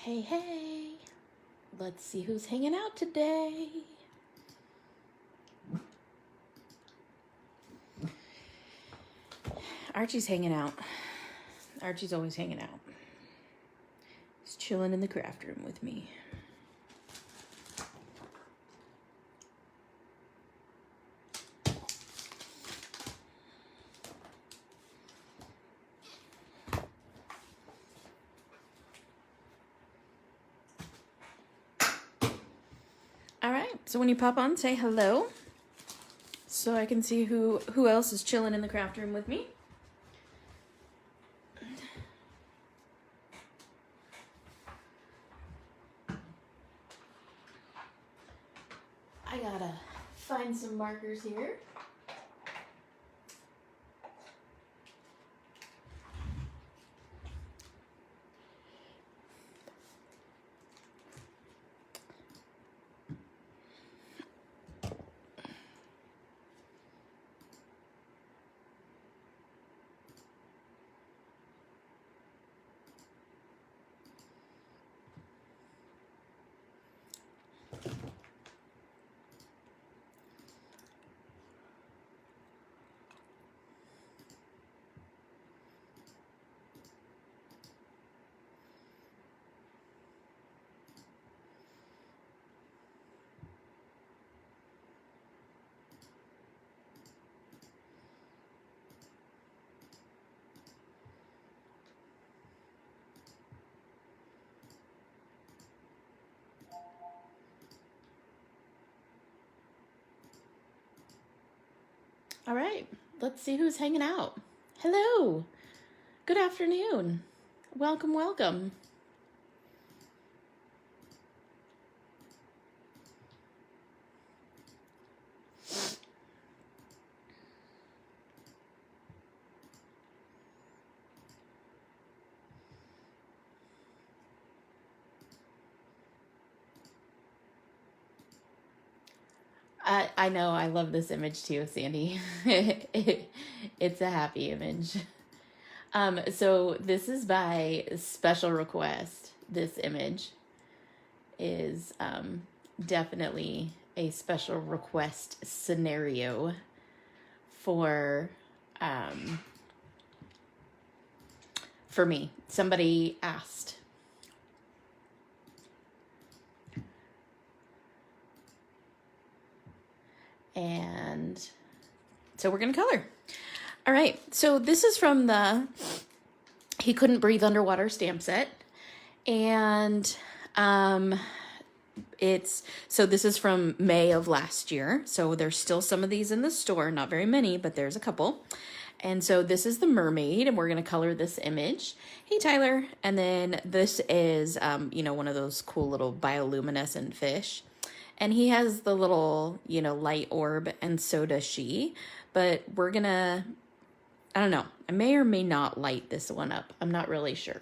Hey, hey, let's see who's hanging out today. Archie's hanging out. Archie's always hanging out. He's chilling in the craft room with me. All right, so when you pop on, say hello so I can see who else is chilling in the craft room with me. I gotta find some markers here. All right, let's see who's hanging out. Hello, good afternoon. Welcome, welcome. I know, I love this image too, Sandy. It's a happy image. So this is by special request. This image is definitely a special request scenario for me. Somebody asked. And so we're going to color. All right. So this is from the He Couldn't Breathe Underwater stamp set. And this is from May of last year. So there's still some of these in the store, not very many, but there's a couple. And so this is the mermaid, and we're going to color this image. Hey, Tyler. And then this is, one of those cool little bioluminescent fish. And he has the little, light orb, and so does she. But we're going to, I don't know, I may or may not light this one up. I'm not really sure.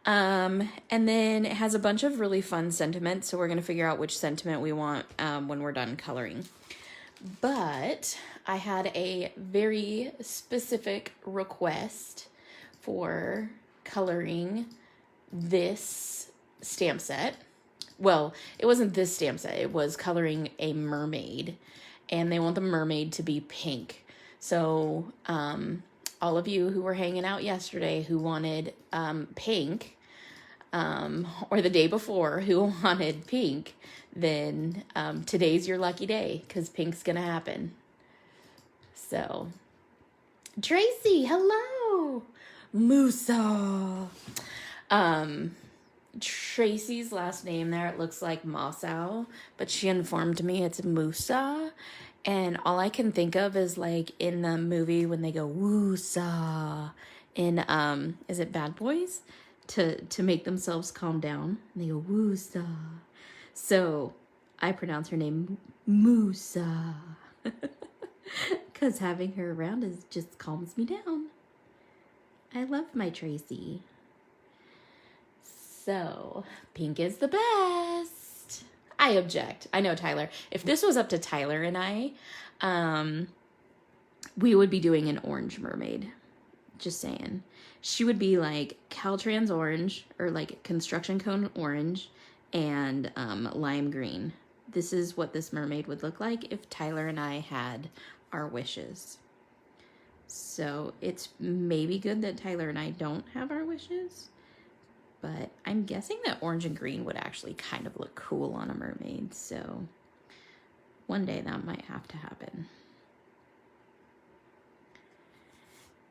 And then it has a bunch of really fun sentiments. So we're going to figure out which sentiment we want when we're done coloring. But I had a very specific request for coloring this stamp set. Well, it wasn't this stamp set. It was coloring a mermaid. And they want the mermaid to be pink. So all of you who were hanging out yesterday who wanted pink, or the day before who wanted pink, then today's your lucky day because pink's going to happen. So, Tracy, hello. Musa. Tracy's last name there, it looks like Masao, but she informed me it's Musa. And all I can think of is like in the movie when they go woosah in is it Bad Boys? To make themselves calm down. And they go woosah. So I pronounce her name Musa. Because having her around just calms me down. I love my Tracy. So, pink is the best. I object. I know, Tyler. If this was up to Tyler and I, we would be doing an orange mermaid. Just saying. She would be like Caltrans orange, or like construction cone orange, and lime green. This is what this mermaid would look like if Tyler and I had our wishes. So it's maybe good that Tyler and I don't have our wishes, but I'm guessing that orange and green would actually kind of look cool on a mermaid. So one day that might have to happen.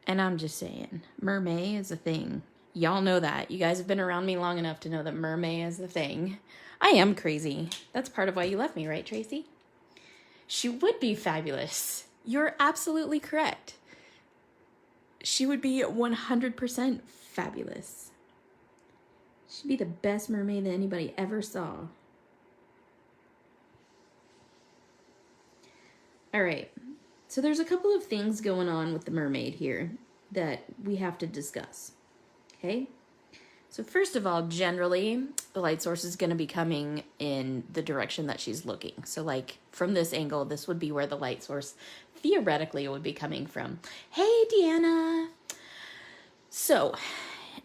And I'm just saying, mermaid is a thing. Y'all know that. You guys have been around me long enough to know that mermaid is a thing. I am crazy. That's part of why you left me, right, Tracy? She would be fabulous. You're absolutely correct. She would be 100% fabulous. She'd be the best mermaid that anybody ever saw. All right. So there's a couple of things going on with the mermaid here that we have to discuss. Okay? So first of all, generally, the light source is going to be coming in the direction that she's looking. So like from this angle, this would be where the light source theoretically would be coming from. Hey, Deanna. So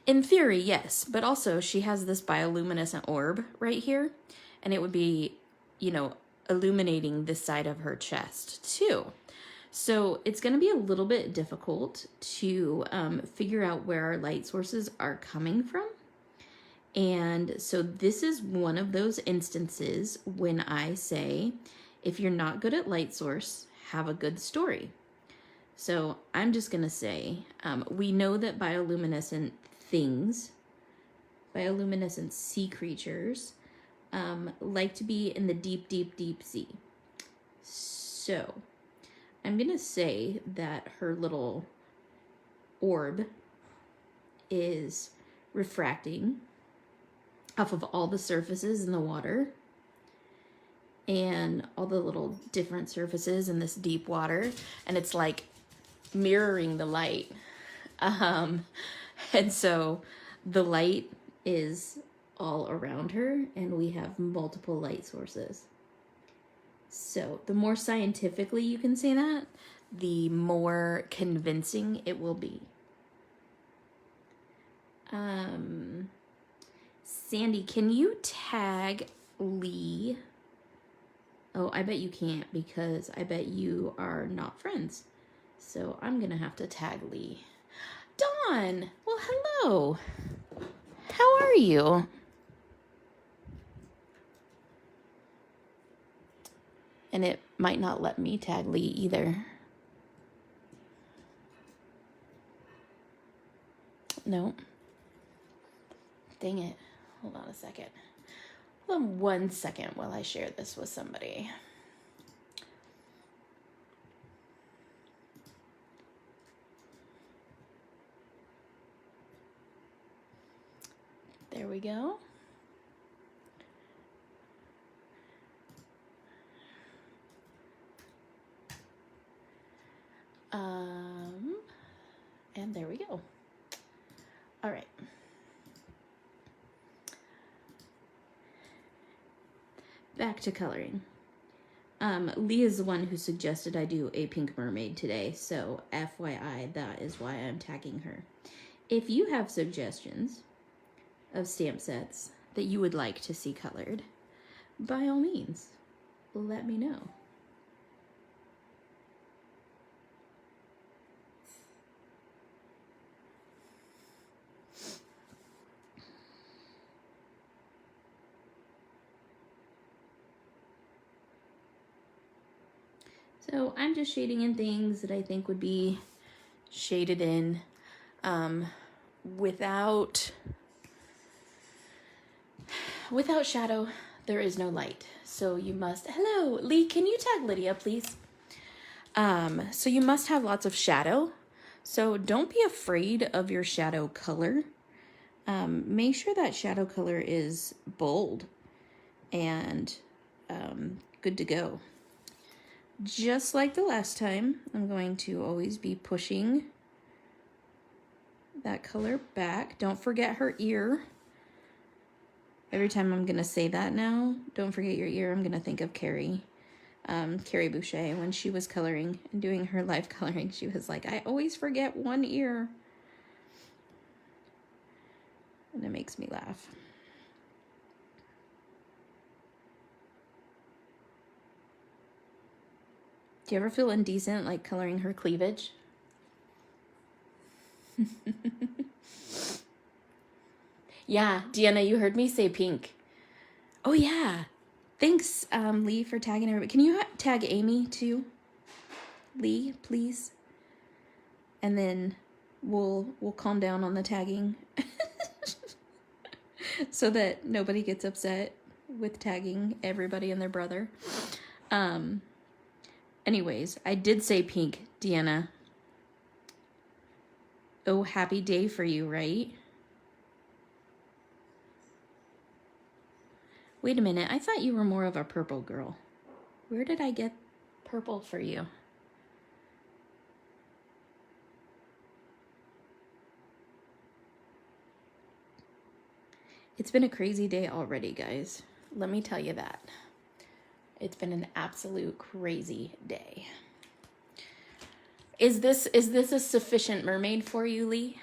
in theory, yes, but also she has this bioluminescent orb right here, and it would be, you know, illuminating this side of her chest too. So it's going to be a little bit difficult to figure out where our light sources are coming from. And so this is one of those instances when I say, if you're not good at light source, have a good story. So I'm just going to say, we know that bioluminescent things, bioluminescent sea creatures, like to be in the deep, deep, deep sea. So I'm going to say that her little orb is refracting off of all the surfaces in the water and all the little different surfaces in this deep water. And it's like mirroring the light. And so the light is all around her, and we have multiple light sources. So the more scientifically you can say that, the more convincing it will be. Sandy, can you tag Lee? Oh, I bet you can't, because I bet you are not friends. So I'm gonna have to tag Lee. Dawn! Well, hello. How are you? And it might not let me tag Lee either. No. Dang it. Hold on a second. Hold on 1 second while I share this with somebody. There we go. And there we go. All right. Back to coloring. Lee is the one who suggested I do a pink mermaid today, so FYI, that is why I'm tagging her. If you have suggestions of stamp sets that you would like to see colored, by all means, let me know. So I'm just shading in things that I think would be shaded in without shadow. There is no light. So you must, hello, Lee, can you tag Lydia, please? So you must have lots of shadow. So don't be afraid of your shadow color. Make sure that shadow color is bold and good to go. Just like the last time, I'm going to always be pushing that color back. Don't forget her ear. Every time I'm going to say that now, don't forget your ear, I'm going to think of Carrie Boucher, when she was coloring and doing her live coloring. She was like, I always forget one ear. and it makes me laugh. Do you ever feel indecent like coloring her cleavage? Yeah, Deanna, you heard me say pink. Oh yeah. Thanks, Lee, for tagging everybody. Can you tag Amy too? Lee, please. And then we'll calm down on the tagging so that nobody gets upset with tagging everybody and their brother. Anyways, I did say pink, Deanna. Oh, happy day for you, right? Wait a minute, I thought you were more of a purple girl. Where did I get purple for you? It's been a crazy day already, guys. Let me tell you that. It's been an absolute crazy day. Is this a sufficient mermaid for you, Lee?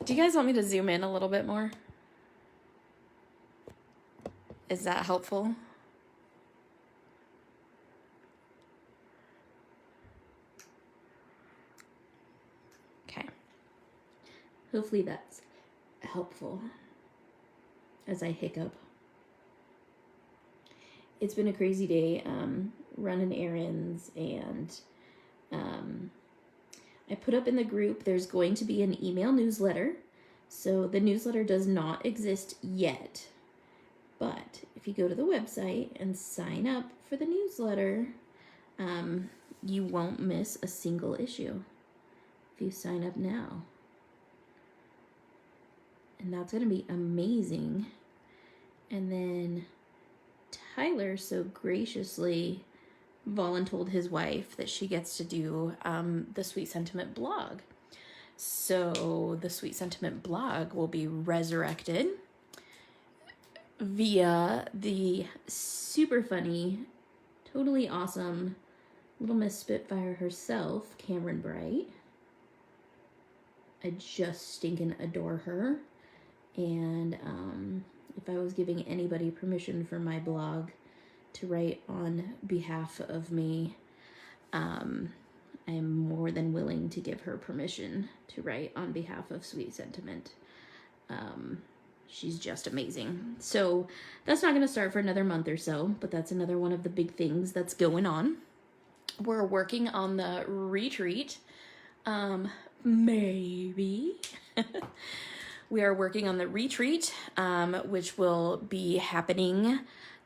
Do you guys want me to zoom in a little bit more? Is that helpful? Okay. Hopefully that's helpful as I hiccup. It's been a crazy day, running errands, and I put up in the group there's going to be an email newsletter. So the newsletter does not exist yet, but if you go to the website and sign up for the newsletter, you won't miss a single issue if you sign up now. And that's going to be amazing. And then Tyler so graciously voluntold his wife that she gets to do the Sweet Sentiment blog. So the Sweet Sentiment blog will be resurrected via the super funny, totally awesome Little Miss Spitfire herself, Cameron Bright. I just stinking adore her. And if I was giving anybody permission for my blog to write on behalf of me, I am more than willing to give her permission to write on behalf of Sweet Sentiment. She's just amazing. So that's not going to start for another month or so, but that's another one of the big things that's going on. We're working on the retreat. Maybe. We are working on the retreat, which will be happening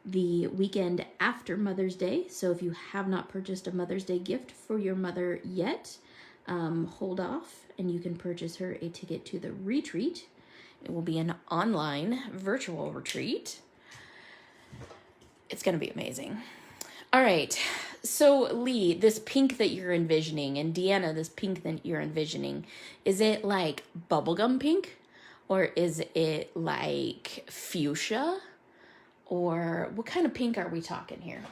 the weekend after Mother's Day. So if you have not purchased a Mother's Day gift for your mother yet, hold off and you can purchase her a ticket to the retreat. It will be an online virtual retreat. It's going to be amazing. All right. So Lee, this pink that you're envisioning, and Deanna, this pink that you're envisioning, is it like bubblegum pink? Or is it like fuchsia? Or what kind of pink are we talking here?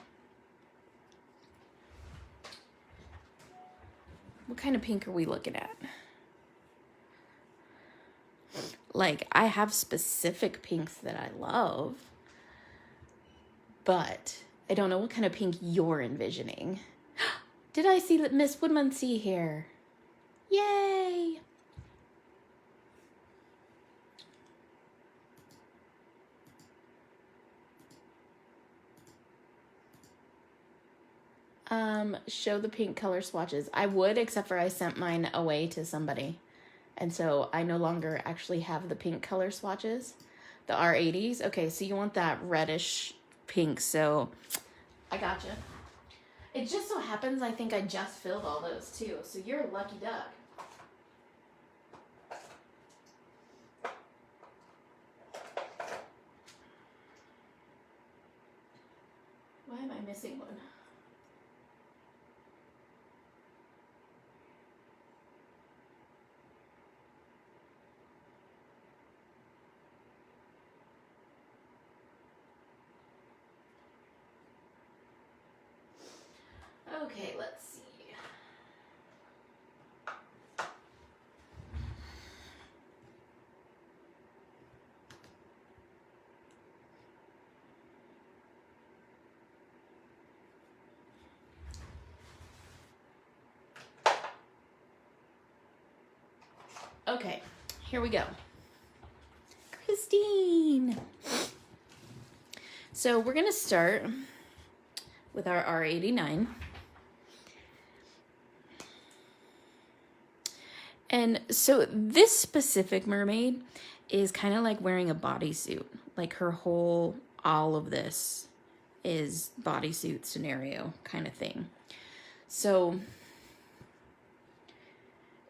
What kind of pink are we looking at? Like, I have specific pinks that I love, but I don't know what kind of pink you're envisioning. Did I see Miss Woodmansee here? Yay! Show the pink color swatches. I would, except for I sent mine away to somebody. And so I no longer actually have the pink color swatches. The R80s. Okay, so you want that reddish pink, so I gotcha. It just so happens I think I just filled all those too, so you're a lucky duck. Why am I missing one? Okay, let's see. Okay, here we go. Christine. So we're gonna start with our R89. And so this specific mermaid is kind of like wearing a bodysuit. Like all of this is bodysuit scenario kind of thing. So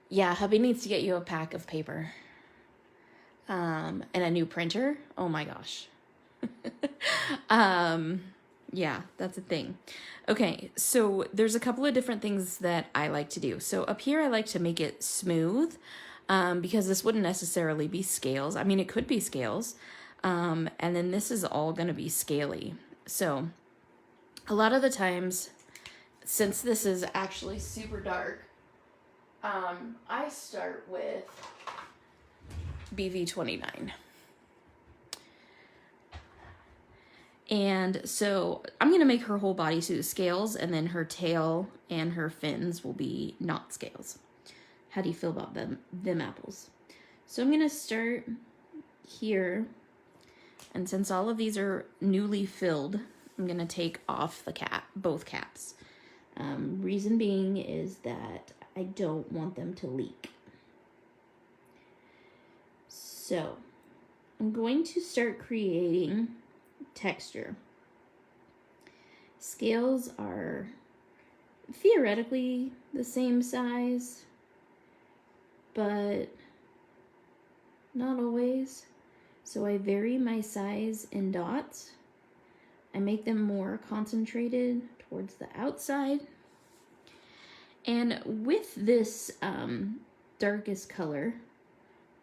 yeah, hubby needs to get you a pack of paper. And a new printer. Oh my gosh. Yeah, that's a thing. Okay, so there's a couple of different things that I like to do. So up here, I like to make it smooth, because this wouldn't necessarily be scales. I mean, it could be scales. And then this is all going to be scaly. So a lot of the times, since this is actually super dark, I start with BV29. And so I'm going to make her whole bodysuit scales, and then her tail and her fins will be not scales. How do you feel about them apples? So I'm going to start here. And since all of these are newly filled, I'm going to take off the both caps. Reason being is that I don't want them to leak. So I'm going to start creating texture. Scales are theoretically the same size, but not always. So I vary my size in dots. I make them more concentrated towards the outside. And with this darkest color,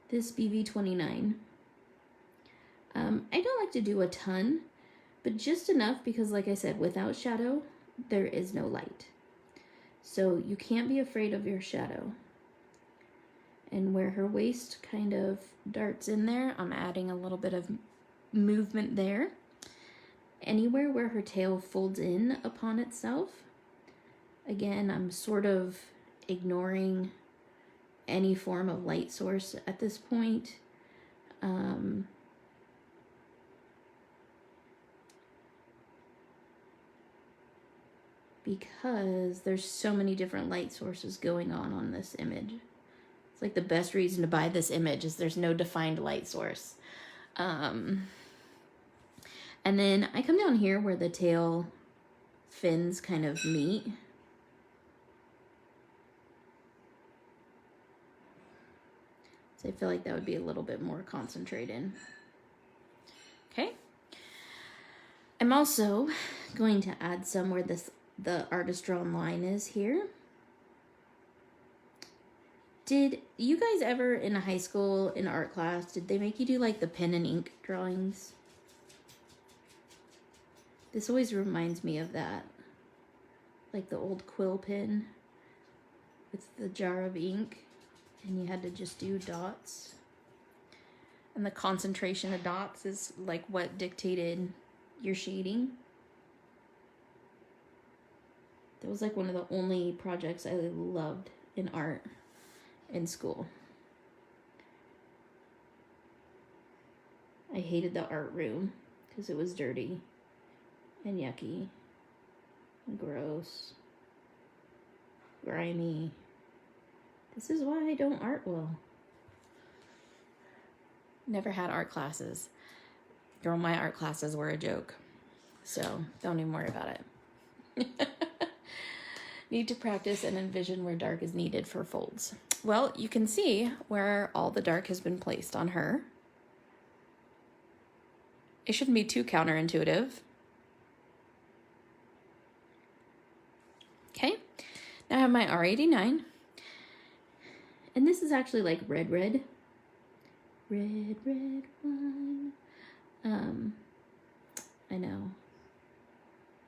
this BV29, I don't like to do a ton, but just enough because, like I said, without shadow, there is no light. So you can't be afraid of your shadow. And where her waist kind of darts in there, I'm adding a little bit of movement there. Anywhere where her tail folds in upon itself, again, I'm sort of ignoring any form of light source at this point. Because there's so many different light sources going on this image. It's like the best reason to buy this image is there's no defined light source. And then I come down here where the tail fins kind of meet. So I feel like that would be a little bit more concentrated. Okay. I'm also going to add some where the artist drawn line is here. Did you guys ever in high school in art class, did they make you do like the pen and ink drawings? This always reminds me of that. Like the old quill pen with the jar of ink, and you had to just do dots. And the concentration of dots is like what dictated your shading. That was like one of the only projects I loved in art in school. I hated the art room because it was dirty and yucky and gross, grimy. This is why I don't art well. Never had art classes. Girl, my art classes were a joke. So don't even worry about it. Need to practice and envision where dark is needed for folds. Well, you can see where all the dark has been placed on her. It shouldn't be too counterintuitive. Okay, now I have my R89. And this is actually like red wine.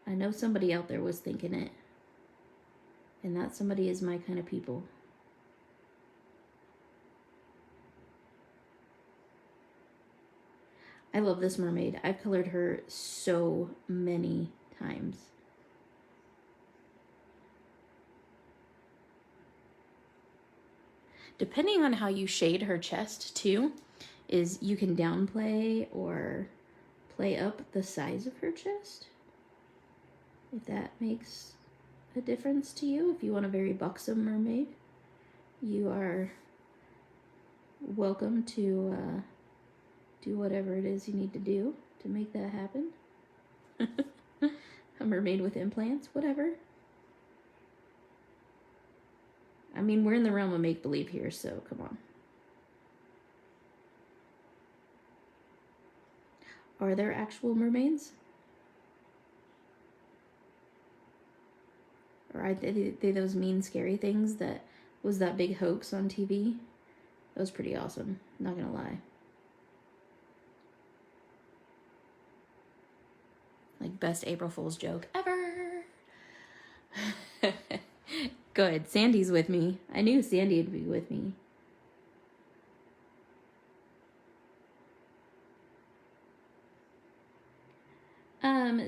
I know somebody out there was thinking it. And that somebody is my kind of people. I love this mermaid. I've colored her so many times. depending on how you shade her chest too, is you can downplay or play up the size of her chest. If that makes a difference to you, if you want a very buxom mermaid, you are welcome to do whatever it is you need to do to make that happen. A mermaid with implants, whatever. I mean, we're in the realm of make-believe here, so come on. Are there actual mermaids? Or are they those mean, scary things that was that big hoax on TV? That was pretty awesome, not gonna lie. Like, best April Fool's joke ever. Good, Sandy's with me. I knew Sandy would be with me.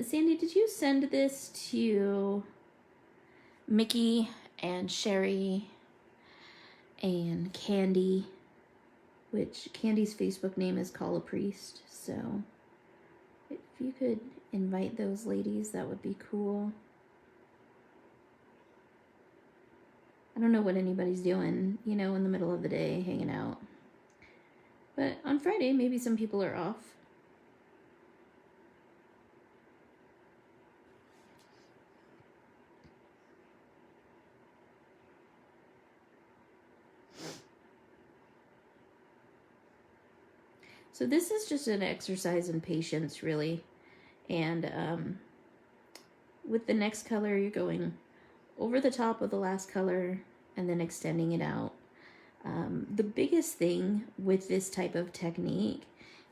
Sandy, did you send this to Mickey and Sherry and Candy? Which Candy's Facebook name is Call a Priest, so if you could invite those ladies, that would be cool. I don't know what anybody's doing, you know, in the middle of the day, hanging out. But on Friday, maybe some people are off. So this is just an exercise in patience, really. And with the next color, you're going over the top of the last color and then extending it out. The biggest thing with this type of technique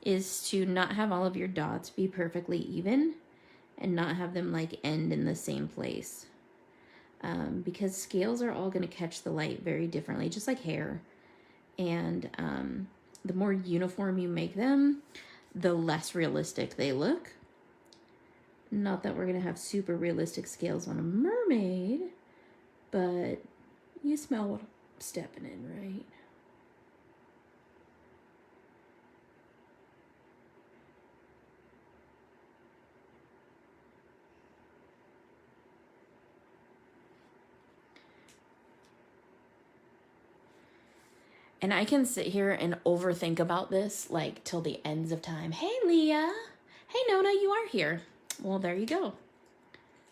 is to not have all of your dots be perfectly even and not have them like end in the same place. Because scales are all going to catch the light very differently, just like hair. And the more uniform you make them, the less realistic they look. Not that we're going to have super realistic scales on a mermaid, but you smell what I'm stepping in, right? And I can sit here and overthink about this like till the ends of time. Hey, Leah. Hey, Nona, you are here. Well, there you go.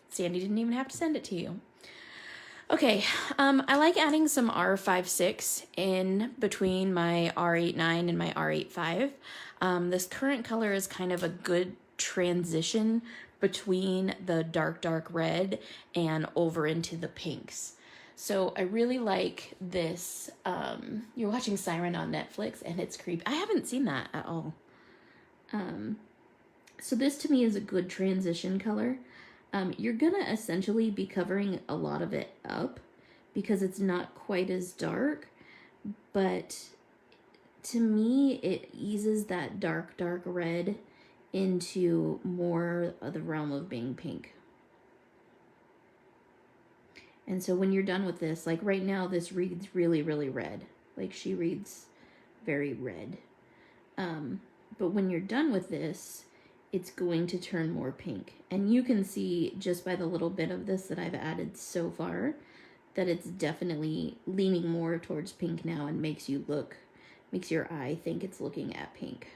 Sandy didn't even have to send it to you. Okay, I like adding some R56 in between my R89 and my R85. This current color is kind of a good transition between the dark, dark red and over into the pinks. So I really like this. You're watching Siren on Netflix and it's creepy. I haven't seen that at all. So this to me is a good transition color. You're gonna essentially be covering a lot of it up because it's not quite as dark, but to me it eases that dark, dark red into more of the realm of being pink. And so when you're done with this, like right now, this reads really, really red. Like she reads very red. But when you're done with this, it's going to turn more pink. And you can see just by the little bit of this that I've added so far, that it's definitely leaning more towards pink now and makes your eye think it's looking at pink.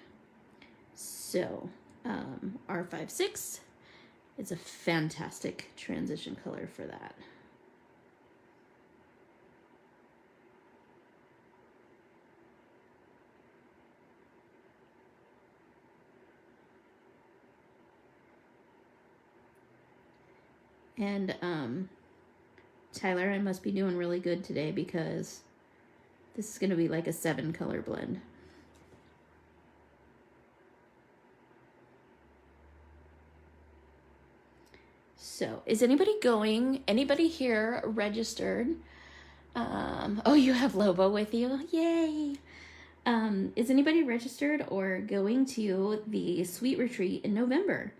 So R56 is a fantastic transition color for that. And Tyler, I must be doing really good today because this is going to be like a 7 color blend. So is anybody here registered? Oh, you have Lobo with you. Yay. Is anybody registered or going to the Sweet Retreat in November?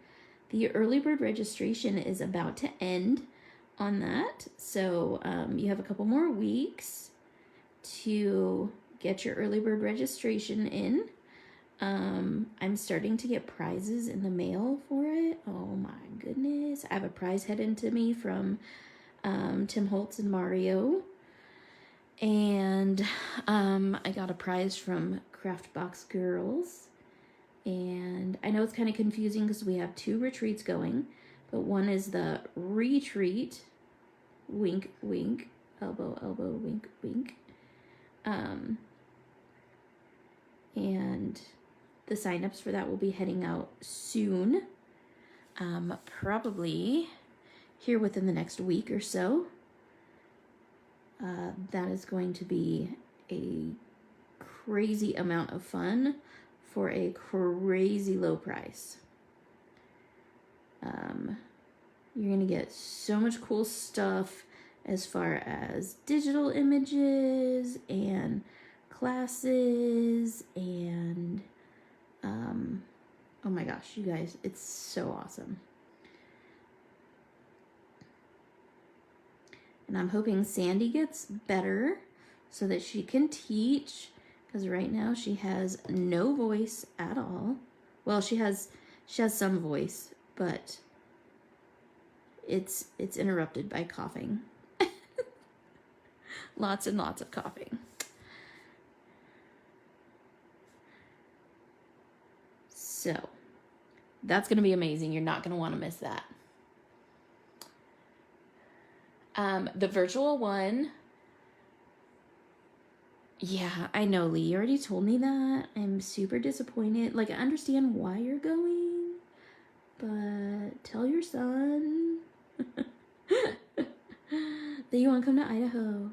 The early bird registration is about to end on that. So you have a couple more weeks to get your early bird registration in. I'm starting to get prizes in the mail for it. Oh my goodness. I have a prize headed to me from Tim Holtz and Mario. And I got a prize from Craft Box Girls. And I know it's kind of confusing because we have 2 retreats going. But one is the retreat, wink, wink, elbow, elbow, wink, wink. And the signups for that will be heading out soon. Probably here within the next week or so. That is going to be a crazy amount of fun for a crazy low price. You're going to get so much cool stuff as far as digital images and classes and oh my gosh, you guys, it's so awesome. And I'm hoping Sandy gets better so that she can teach, because right now she has no voice at all. Well, she has some voice, but it's interrupted by coughing. Lots and lots of coughing. So that's going to be amazing. You're not going to want to miss that. The virtual one. Yeah, I know, Lee. You already told me that. I'm super disappointed. Like, I understand why you're going, but tell your son that you want to come to Idaho.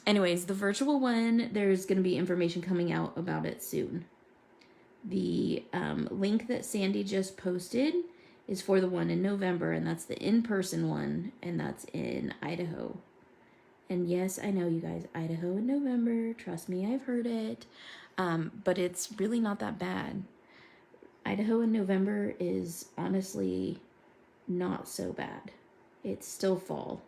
Anyways, the virtual one, there's going to be information coming out about it soon. The link that Sandy just posted is for the one in November, and that's the in-person one, and that's in Idaho. And yes, I know, you guys, Idaho in November. Trust me, I've heard it. But it's really not that bad. Idaho in November is honestly not so bad. It's still fall.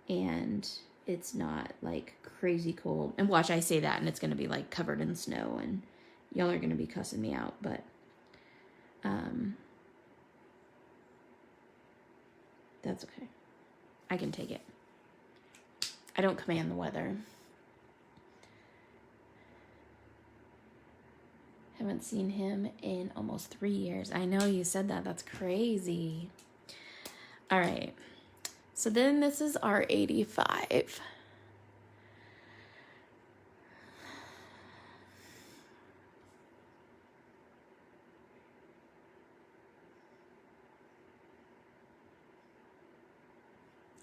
And it's not like crazy cold. And watch, I say that and it's going to be like covered in snow and y'all are going to be cussing me out. But that's okay. I can take it. I don't command the weather. Haven't seen him in almost 3 years. I know you said that. That's crazy. All right. So then this is our 85.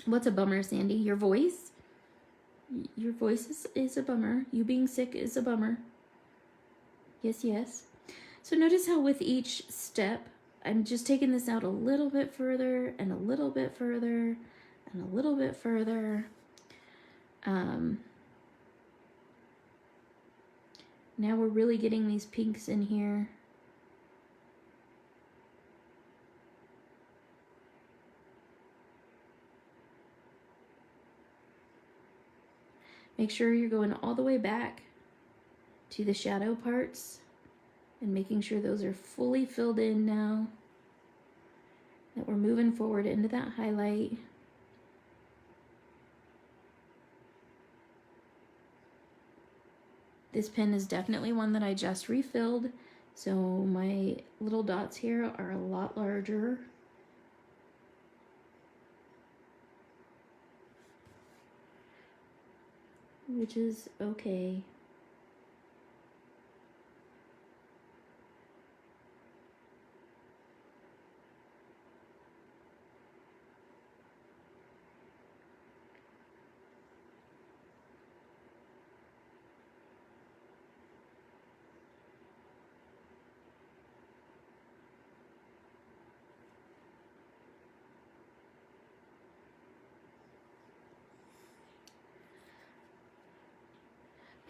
What's a bummer, Sandy? Your voice? Your voice is a bummer. You being sick is a bummer. Yes, yes. So notice how with each step, I'm just taking this out a little bit further and a little bit further and a little bit further. Now we're really getting these pinks in here. Make sure you're going all the way back to the shadow parts and making sure those are fully filled in now that we're moving forward into that highlight. This pen is definitely one that I just refilled, so my little dots here are a lot larger. Which is okay.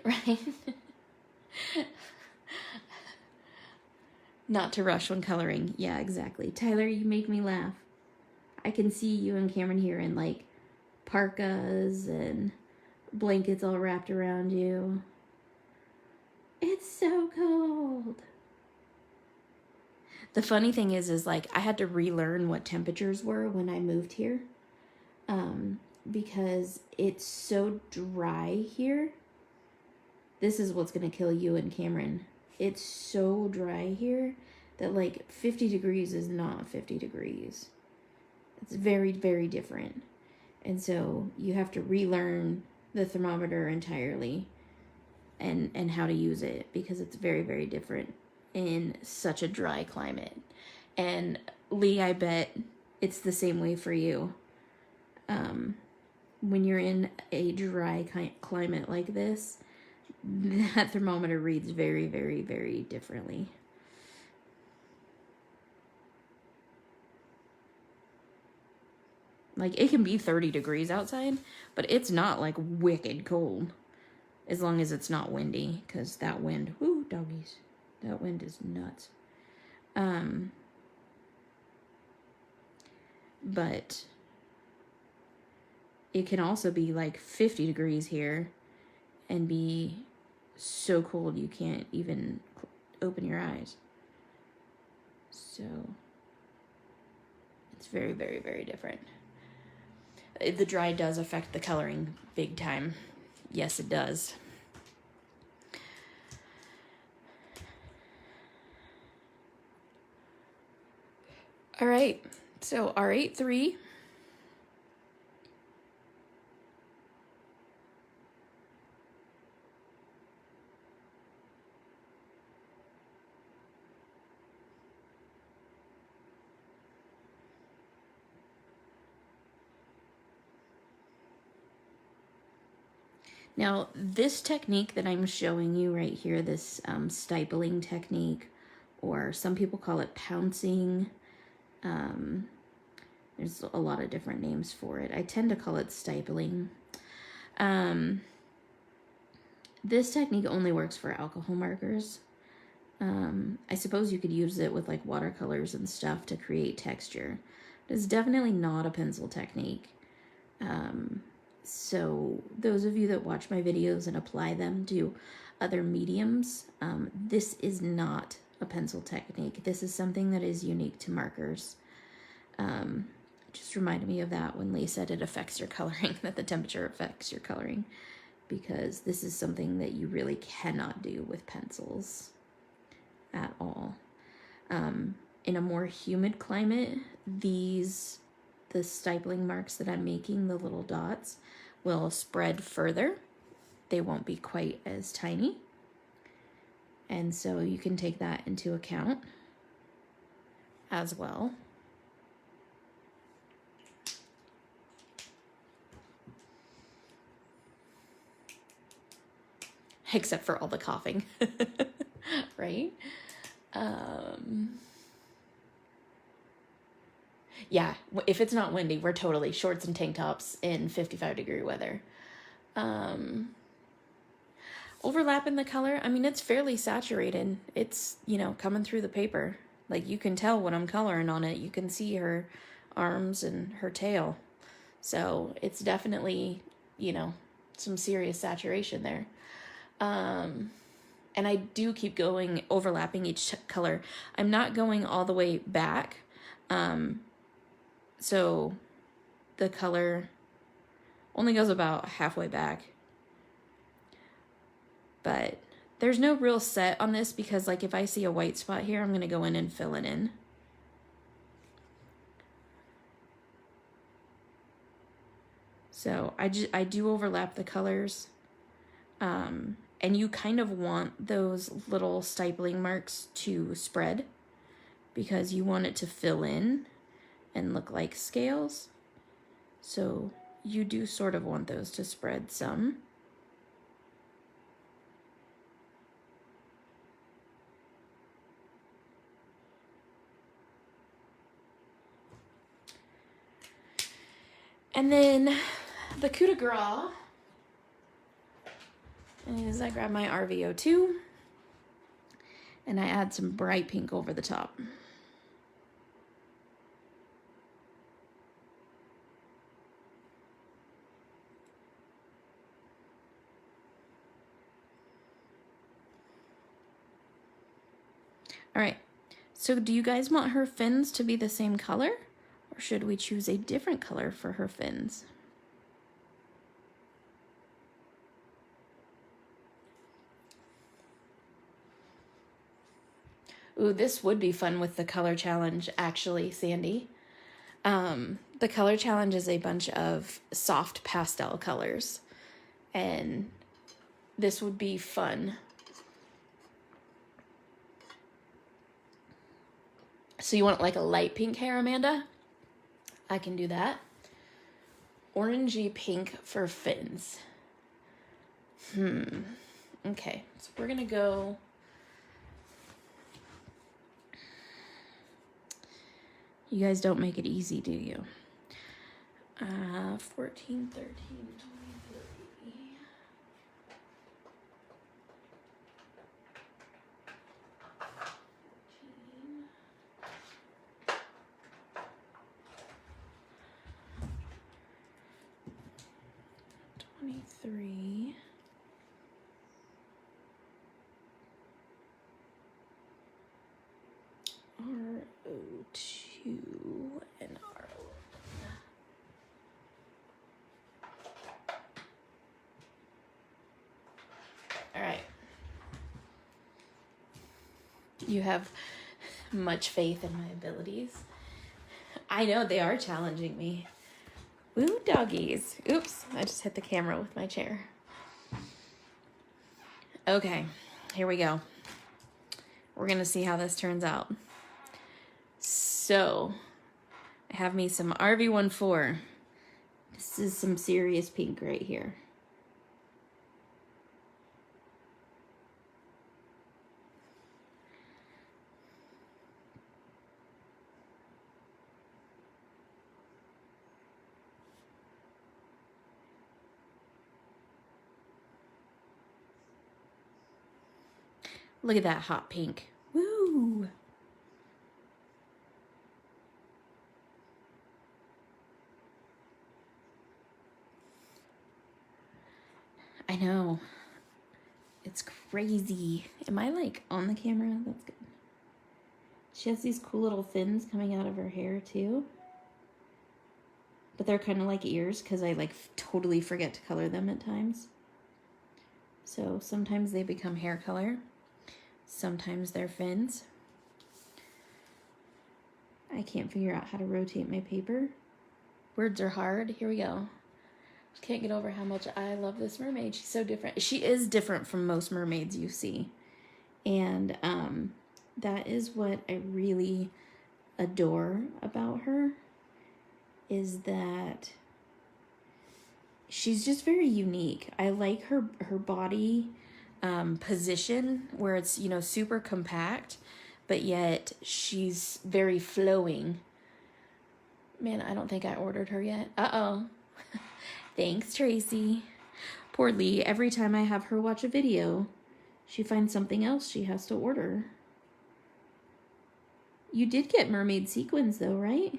Right? Not to rush when coloring. Yeah, exactly. Tyler, you make me laugh. I can see you and Cameron here in like parkas and blankets all wrapped around you. It's so cold. The funny thing is like I had to relearn what temperatures were when I moved here, because it's so dry here. This is what's going to kill you and Cameron. It's so dry here that like 50 degrees is not 50 degrees. It's very, very different. And so you have to relearn the thermometer entirely and how to use it, because it's very, very different in such a dry climate. And Lee, I bet it's the same way for you. When you're in a dry climate like this, that thermometer reads very, very, very differently. Like, it can be 30 degrees outside, but it's not like wicked cold, as long as it's not windy, because that wind, whoo, doggies, that wind is nuts. But it can also be like 50 degrees here and be so cold you can't even open your eyes. So it's very, very, very different. The dry does affect the coloring big time. Yes, it does. All right, so R83. Now, this technique that I'm showing you right here, this stippling technique, or some people call it pouncing. There's a lot of different names for it. I tend to call it stippling. This technique only works for alcohol markers. I suppose you could use it with like watercolors and stuff to create texture. It's definitely not a pencil technique. So those of you that watch my videos and apply them to other mediums, this is not a pencil technique. This is something that is unique to markers. Just reminded me of that when Lee said it affects your coloring, that the temperature affects your coloring, because this is something that you really cannot do with pencils at all. In a more humid climate, the stippling marks that I'm making, the little dots, will spread further. They won't be quite as tiny. And so you can take that into account as well. Except for all the coughing, right? Yeah, if it's not windy, we're totally shorts and tank tops in 55-degree weather. Overlapping the color, I mean, it's fairly saturated. It's, coming through the paper. Like, you can tell when I'm coloring on it. You can see her arms and her tail. So it's definitely, some serious saturation there. And I do keep going, overlapping each color. I'm not going all the way back. So the color only goes about halfway back. But there's no real set on this, because like if I see a white spot here, I'm going to go in and fill it in. So I do overlap the colors. And you kind of want those little stippling marks to spread, because you want it to fill in and look like scales. So you do sort of want those to spread some. And then the coup de grace is I grab my RVO2 and I add some bright pink over the top. All right, so do you guys want her fins to be the same color, or should we choose a different color for her fins? Ooh, this would be fun with the color challenge, actually, Sandy. The color challenge is a bunch of soft pastel colors, and this would be fun. So you want like a light pink hair, Amanda? I can do that. Orangey pink for fins. Okay, so we're gonna go... You guys don't make it easy, do you? 14, 13, 23. 23. R02 and R11. All right. You have much faith in my abilities. I know they are challenging me. Ooh, doggies. Oops, I just hit the camera with my chair. Okay, here we go. We're gonna see how this turns out. So, I have me some RV14. This is some serious pink right here. Look at that hot pink. Woo! I know. It's crazy. Am I like on the camera? That's good. She has these cool little fins coming out of her hair too. But they're kind of like ears because I like totally forget to color them at times. So sometimes they become hair color. Sometimes they're fins. I can't figure out how to rotate my paper. Words are hard. Here we go. Just can't get over how much I love this mermaid. She's so different. She is different from most mermaids you see. And that is what I really adore about her, is that she's just very unique. I like her body position where it's, you know, super compact, but yet she's very flowing. Man, I don't think I ordered her yet. Uh-oh. Thanks, Tracy. Poor Lee, every time I have her watch a video, she finds something else she has to order. You did get mermaid sequins though, right?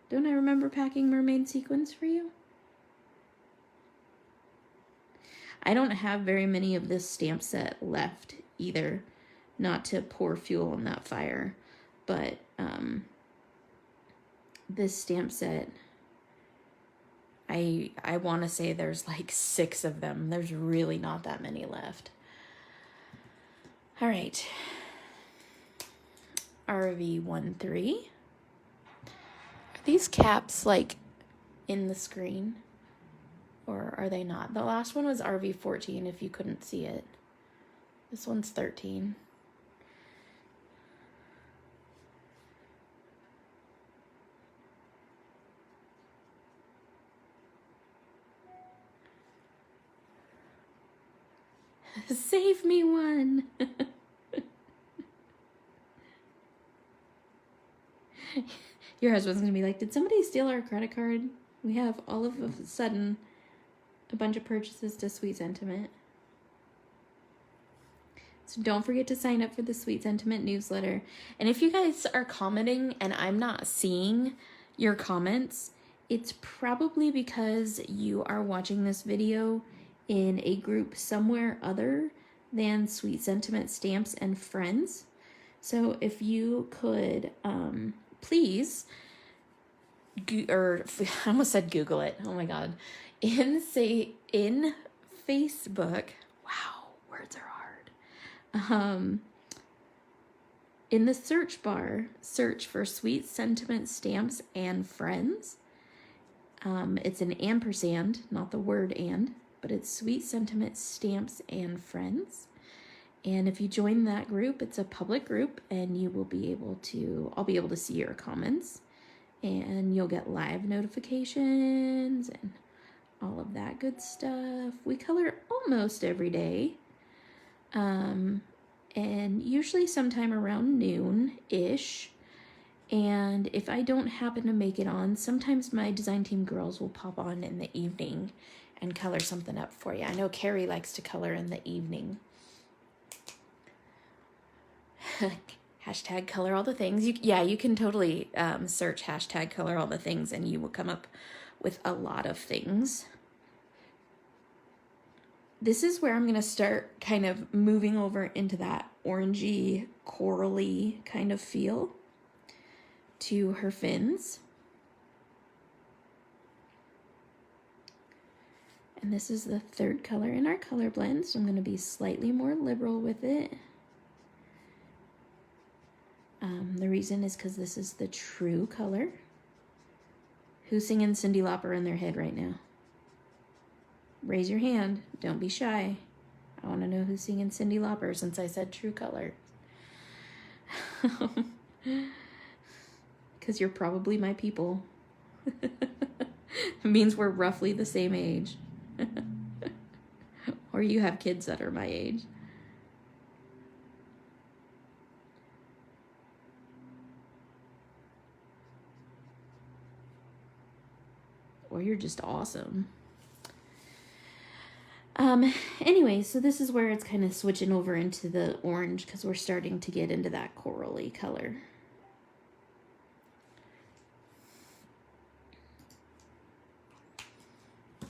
Don't I remember packing mermaid sequins for you? I don't have very many of this stamp set left either, not to pour fuel on that fire, but this stamp set, I want to say there's like 6 of them. There's really not that many left. All right. RV13. Are these caps like in the screen? Or are they not? The last one was RV14 if you couldn't see it. This one's 13. Save me one. Your husband's gonna be like, did somebody steal our credit card? We have all of a sudden a bunch of purchases to Sweet Sentiment. So don't forget to sign up for the Sweet Sentiment newsletter. And if you guys are commenting and I'm not seeing your comments, it's probably because you are watching this video in a group somewhere other than Sweet Sentiment Stamps and Friends. So if you could, please, I almost said Google it. Oh my God. In Facebook, wow, words are hard. In the search bar, search for Sweet Sentiment Stamps and Friends. It's an ampersand, not the word and, but it's Sweet Sentiment Stamps and Friends. And if you join that group, it's a public group, and you will be able to, I'll be able to see your comments, and you'll get live notifications and all of that good stuff. We color almost every day, and usually sometime around noon-ish. And if I don't happen to make it on, sometimes my design team girls will pop on in the evening and color something up for you. I know Carrie likes to color in the evening. Hashtag color all the things. You can totally search hashtag color all the things, and you will come up with a lot of things. This is where I'm going to start kind of moving over into that orangey, corally kind of feel to her fins. And this is the third color in our color blend, so I'm going to be slightly more liberal with it. The reason is because this is the true color. Who's singing Cyndi Lauper in their head right now? Raise your hand. Don't be shy. I want to know who's singing Cyndi Lauper since I said true color. Because you're probably my people. It means we're roughly the same age. Or you have kids that are my age. Or you're just awesome. Anyway, so this is where it's kind of switching over into the orange because we're starting to get into that corally color.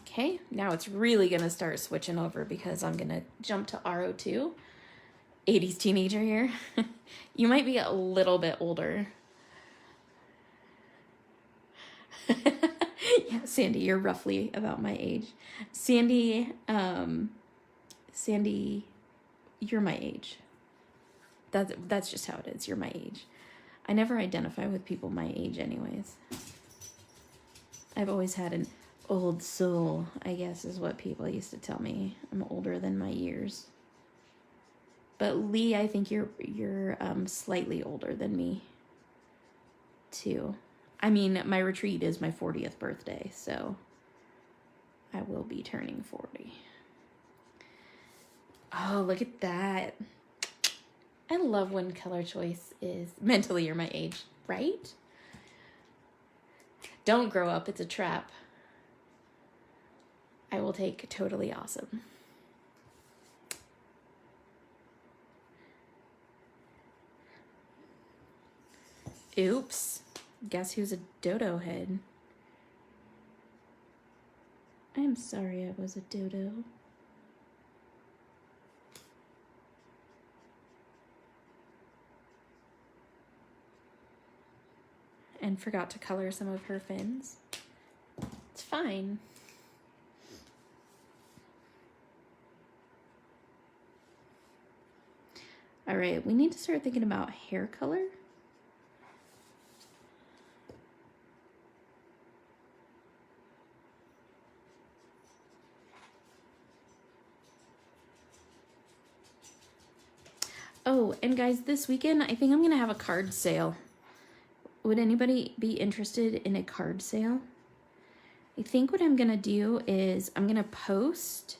Okay, now it's really gonna start switching over because I'm gonna jump to RO2. 80s teenager here. You might be a little bit older. Yeah, Sandy, you're roughly about my age. Sandy, you're my age. That's just how it is. You're my age. I never identify with people my age anyways. I've always had an old soul, I guess is what people used to tell me. I'm older than my years. But Lee, I think you're slightly older than me too. I mean, my retreat is my 40th birthday, so I will be turning 40. Oh, look at that. I love when color choice is mentally you're my age, right? Don't grow up, it's a trap. I will take totally awesome. Oops. Guess who's a dodo head? I'm sorry I was a dodo. And forgot to color some of her fins. It's fine. All right, we need to start thinking about hair color. Oh, and guys, this weekend, I think I'm going to have a card sale. Would anybody be interested in a card sale? I think what I'm going to do is I'm going to post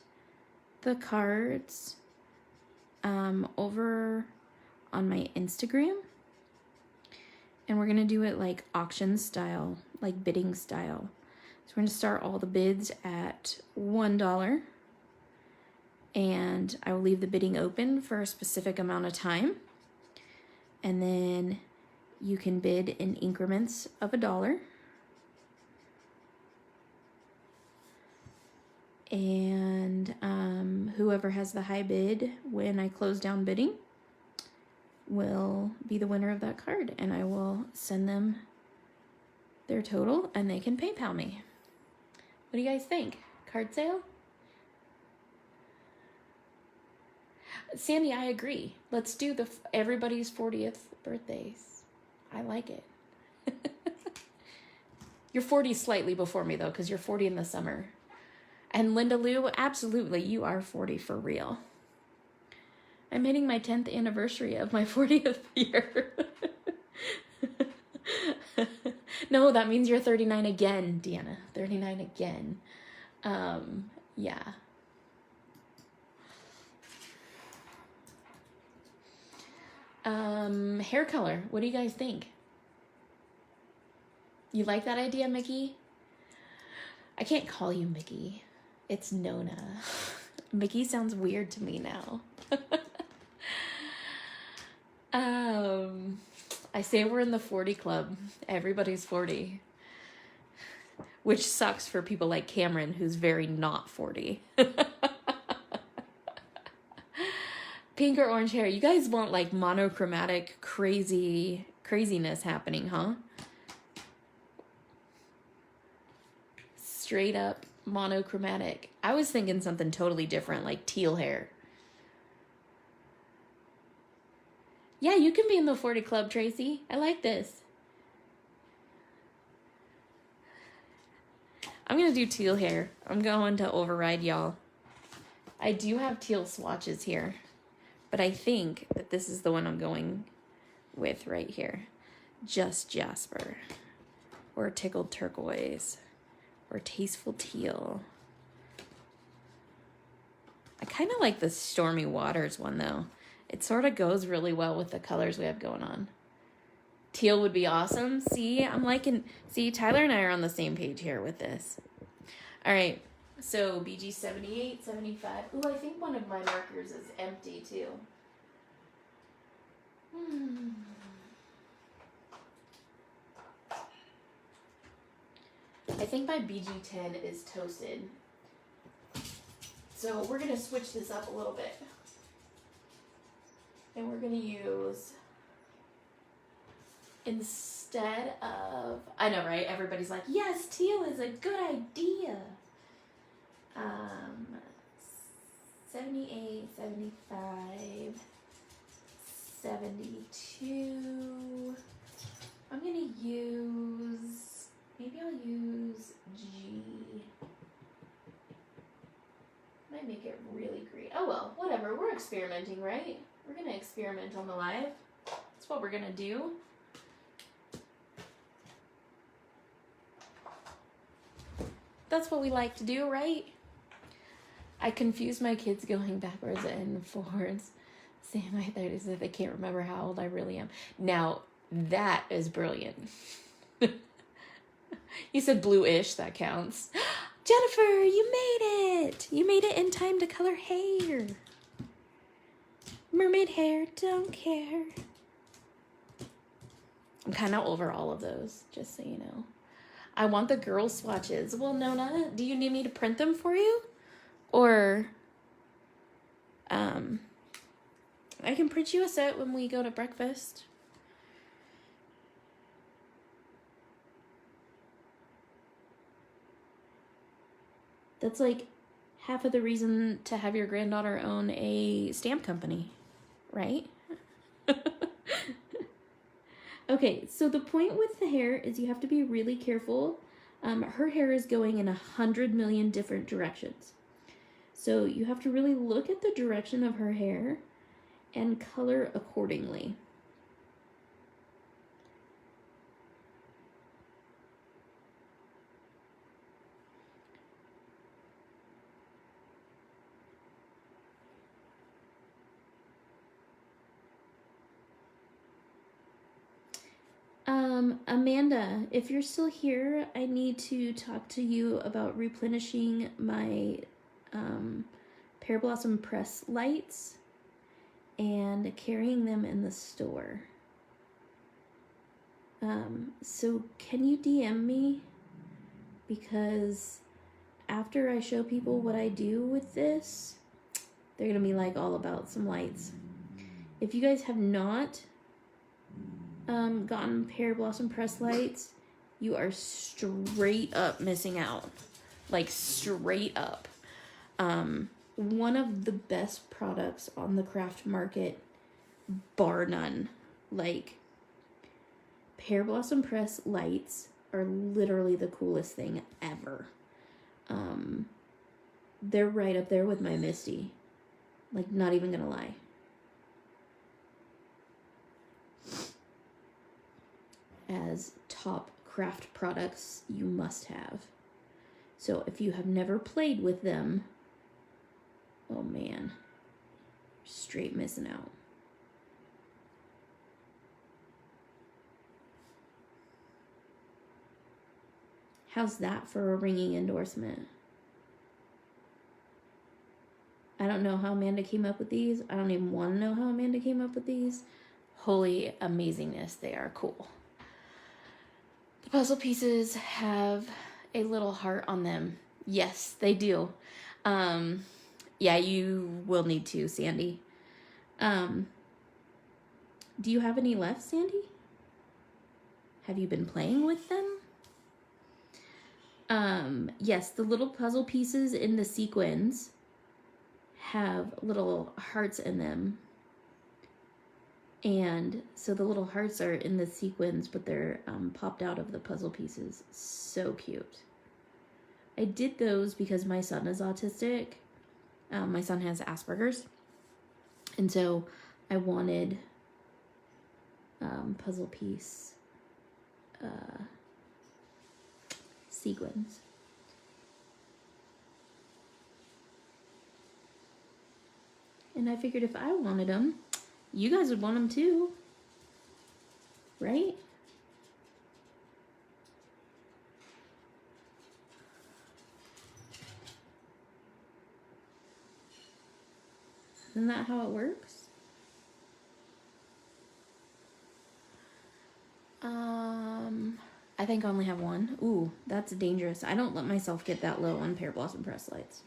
the cards over on my Instagram. And we're going to do it like auction style, like bidding style. So we're going to start all the bids at $1. And I will leave the bidding open for a specific amount of time. And then you can bid in increments of $1. And whoever has the high bid when I close down bidding will be the winner of that card, and I will send them their total and they can PayPal me. What do you guys think? Card sale? Sandy, I agree. Let's do everybody's 40th birthdays. I like it. You're 40 slightly before me, though, because you're 40 in the summer. And Linda Lou, absolutely, you are 40 for real. I'm hitting my 10th anniversary of my 40th year. No, that means you're 39 again, Deanna. 39 again. Yeah. Hair color. What do you guys think? You like that idea, Mickey? I can't call you Mickey. It's Nona. Mickey sounds weird to me now. I say we're in the 40 club. Everybody's 40. Which sucks for people like Cameron, who's very not 40. Pink or orange hair. You guys want like monochromatic craziness happening, huh? Straight up monochromatic. I was thinking something totally different, like teal hair. Yeah, you can be in the 40 club, Tracy. I like this. I'm going to do teal hair. I'm going to override y'all. I do have teal swatches here, but I think that this is the one I'm going with right here. Just Jasper, or Tickled Turquoise, or Tasteful Teal. I kind of like the Stormy Waters one, though. It sort of goes really well with the colors we have going on. Teal would be awesome. See, see, Tyler and I are on the same page here with this. All right, so BG 78, 75. Ooh, I think one of my markers is empty too. I think my BG 10 is toasted. So we're gonna switch this up a little bit. And we're gonna use, instead of, I know, right? Everybody's like, yes, teal is a good idea. 78, 75, 72. I'm gonna use, maybe I'll use G. Might make it really green. Oh well, whatever. We're experimenting, right? We're gonna experiment on the live. That's what we're gonna do. That's what we like to do, right? I confuse my kids going backwards and forwards. Saying my 30s if they can't remember how old I really am. Now, that is brilliant. You said blue-ish, that counts. Jennifer, you made it! You made it in time to color hair. Mermaid hair, don't care. I'm kind of over all of those, just so you know. I want the girl swatches. Well, Nona, do you need me to print them for you? Or, I can print you a set when we go to breakfast. That's like half of the reason to have your granddaughter own a stamp company, right? Okay, so the point with the hair is you have to be really careful. Her hair is going in 100 million different directions. So you have to really look at the direction of her hair and color accordingly. Amanda, if you're still here, I need to talk to you about replenishing my Pear Blossom press lights and carrying them in the store. So can you DM me? Because after I show people what I do with this, they're gonna be like all about some lights. If you guys have not gotten Pear Blossom Press lights, you are straight up missing out. Like, straight up. One of the best products on the craft market, bar none. Like, Pear Blossom Press lights are literally the coolest thing ever. They're right up there with my Misty. Like, not even gonna lie. As top craft products you must have. So if you have never played with them, oh man, straight missing out. How's that for a ringing endorsement? I don't know how Amanda came up with these. I don't even want to know how Amanda came up with these. Holy amazingness, they are cool. The puzzle pieces have a little heart on them. Yes, they do. Yeah, you will need to, Sandy. Do you have any left, Sandy? Have you been playing with them? Yes, the little puzzle pieces in the sequins have little hearts in them. And so the little hearts are in the sequins, but they're popped out of the puzzle pieces. So cute. I did those because my son is autistic. My son has Asperger's. And so I wanted puzzle piece sequins. And I figured if I wanted them, you guys would want them too, right? Isn't that how it works? I think I only have one. Ooh, that's dangerous. I don't let myself get that low on Pear Blossom Press lights.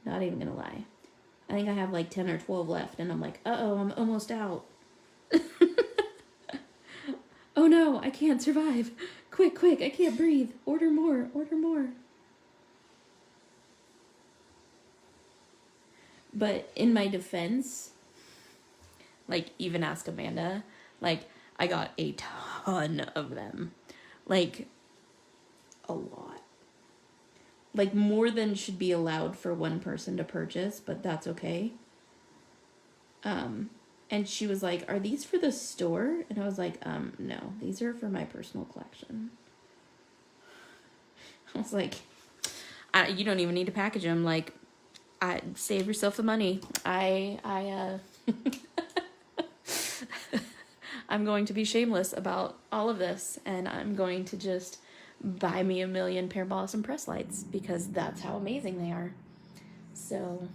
Not even gonna lie. I think I have like 10 or 12 left, and I'm like, uh-oh, I'm almost out. Oh no, I can't survive. Quick, I can't breathe. Order more. But in my defense, like, even ask Amanda, like, I got a ton of them. Like, a lot. Like, more than should be allowed for one person to purchase, but that's okay. And she was like, are these for the store? And I was like, no, these are for my personal collection. I was like, you don't even need to package them. Like, save yourself the money. I'm going to be shameless about all of this, and I'm going to just buy me a million Pear Blossom Press lights because that's how amazing they are. So,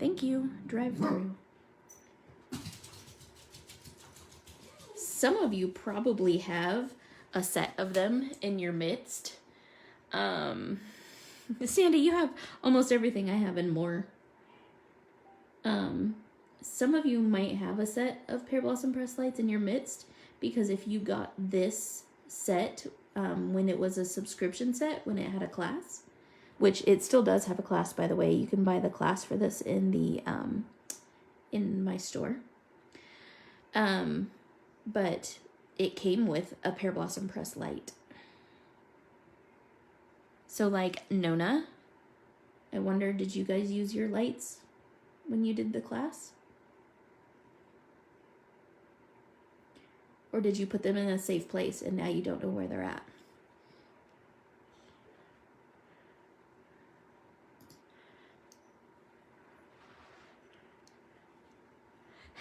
thank you, drive through. Some of you probably have a set of them in your midst. Sandy, you have almost everything I have and more. Some of you might have a set of Pear Blossom Press lights in your midst, because if you got this set when it was a subscription set, when it had a class, which it still does have a class, by the way. You can buy the class for this in the in my store. But it came with a Pear Blossom Press light. So, like, Nona, I wonder, did you guys use your lights when you did the class? Or did you put them in a safe place and now you don't know where they're at?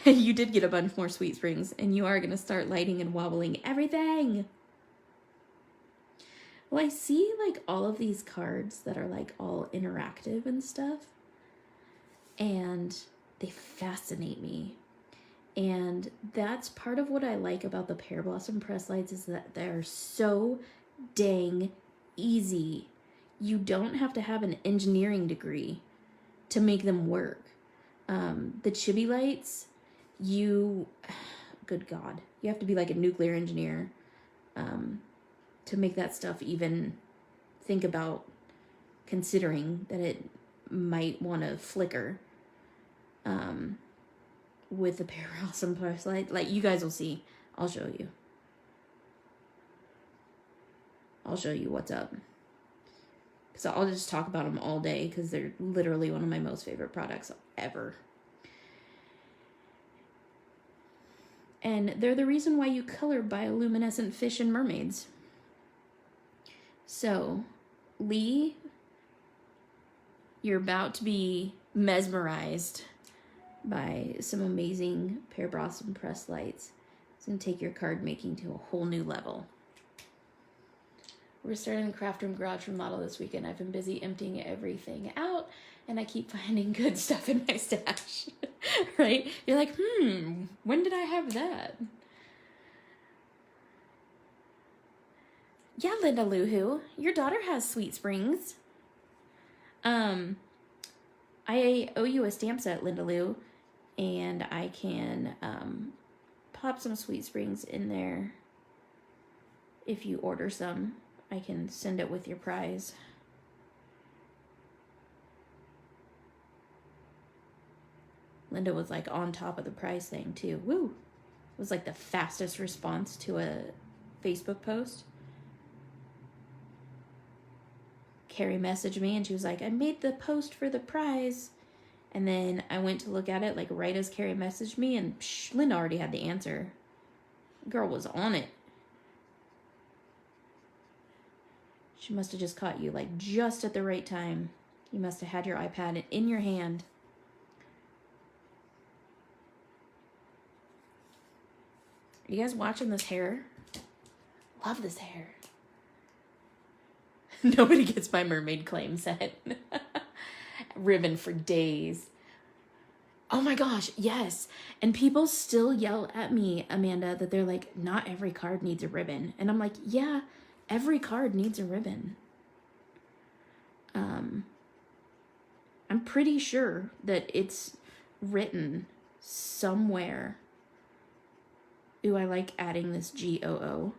You did get a bunch more Sweet Springs, and you are going to start lighting and wobbling everything. Well, I see, like, all of these cards that are, like, all interactive and stuff, and they fascinate me. And that's part of what I like about the Pear Blossom Press lights, is that they're so dang easy. You don't have to have an engineering degree to make them work. The chibi lights, you, good God, you have to be like a nuclear engineer to make that stuff even think about considering that it might want to flicker with a pair of awesome press light. Like, you guys will see. I'll show you. I'll show you what's up. So I'll just talk about them all day because they're literally one of my most favorite products ever. And they're the reason why you color bioluminescent fish and mermaids. So, Lee, you're about to be mesmerized by some amazing pear blossom press lights. It's going to take your card making to a whole new level. We're starting the craft room garage remodel this weekend. I've been busy emptying everything out, and I keep finding good stuff in my stash. Right? You're like, when did I have that? Yeah, Linda Loohoo, your daughter has Sweet Springs. I owe you a stamp set, Linda Lou, and I can pop some Sweet Springs in there if you order some. I can send it with your prize. Linda was like on top of the prize thing too. Woo! It was like the fastest response to a Facebook post. Carrie messaged me and she was like, I made the post for the prize. And then I went to look at it like right as Carrie messaged me, and Linda already had the answer. Girl was on it. She must have just caught you like just at the right time. You must have had your iPad in your hand. Are you guys watching this hair? Love this hair. Nobody gets my mermaid claim set. Ribbon for days. Oh my gosh, yes. And people still yell at me, Amanda, that they're like, not every card needs a ribbon. And I'm like, yeah, every card needs a ribbon. I'm pretty sure that it's written somewhere. Ooh, I like adding this GOO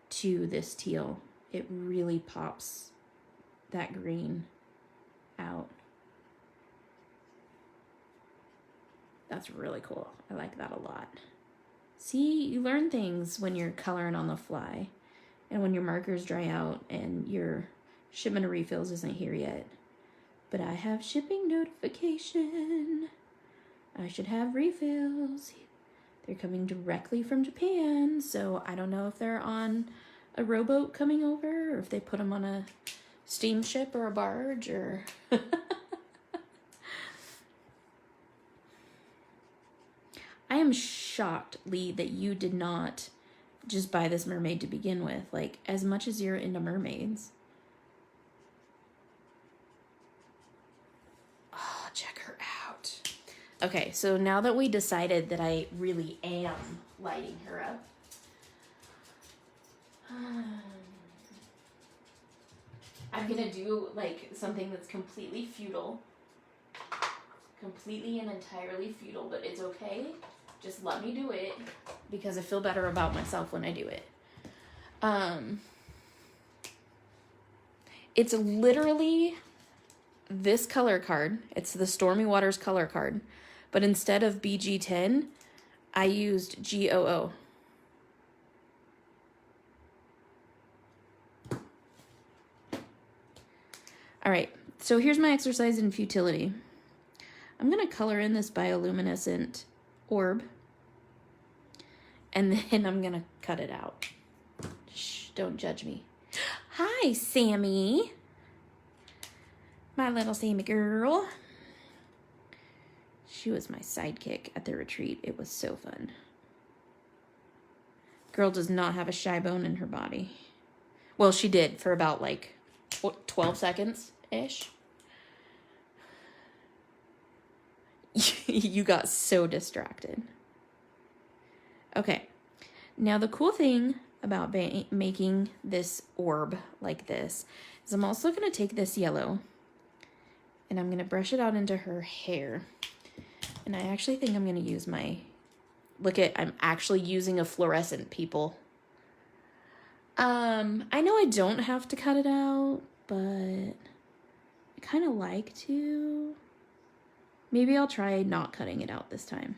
to this teal. It really pops that green out. That's really cool. I like that a lot. See, you learn things when you're coloring on the fly and when your markers dry out and your shipment of refills isn't here yet. But I have shipping notification. I should have refills. They're coming directly from Japan, so I don't know if they're on a rowboat coming over or if they put them on a steamship or a barge or... I am shocked, Lee, that you did not just buy this mermaid to begin with. Like, as much as you're into mermaids. Oh, check her out. Okay, so now that we decided that I really am lighting her up, I'm gonna do like something that's completely futile. Completely and entirely futile, but it's okay. Just let me do it because I feel better about myself when I do it. It's literally this color card. It's the Stormy Waters color card, but instead of BG10, I used GOO. All right, so here's my exercise in futility. I'm going to color in this bioluminescent orb, and then I'm going to cut it out. Shh, don't judge me. Hi, Sammy. My little Sammy girl. She was my sidekick at the retreat. It was so fun. Girl does not have a shy bone in her body. Well, she did for about like 12 seconds-ish. You got so distracted. Okay. Now the cool thing about making this orb like this is I'm also going to take this yellow and I'm going to brush it out into her hair. And I actually think I'm going to use my Look at, I'm actually using a fluorescent, people. I know I don't have to cut it out, but I kind of like to. Maybe I'll try not cutting it out this time.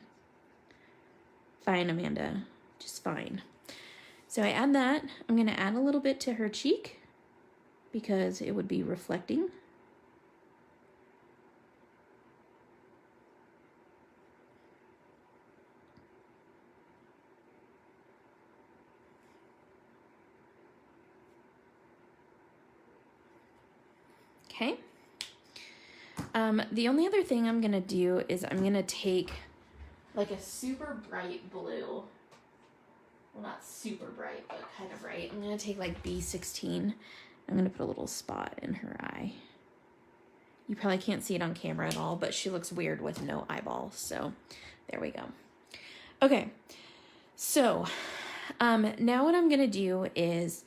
Fine, Amanda. Just fine. So I add that. I'm going to add a little bit to her cheek because it would be reflecting. Okay. The only other thing I'm going to do is I'm going to take like a super bright blue. Well, not super bright, but kind of bright. I'm going to take like B16. I'm going to put a little spot in her eye. You probably can't see it on camera at all, but she looks weird with no eyeballs. So there we go. Okay. So now what I'm going to do is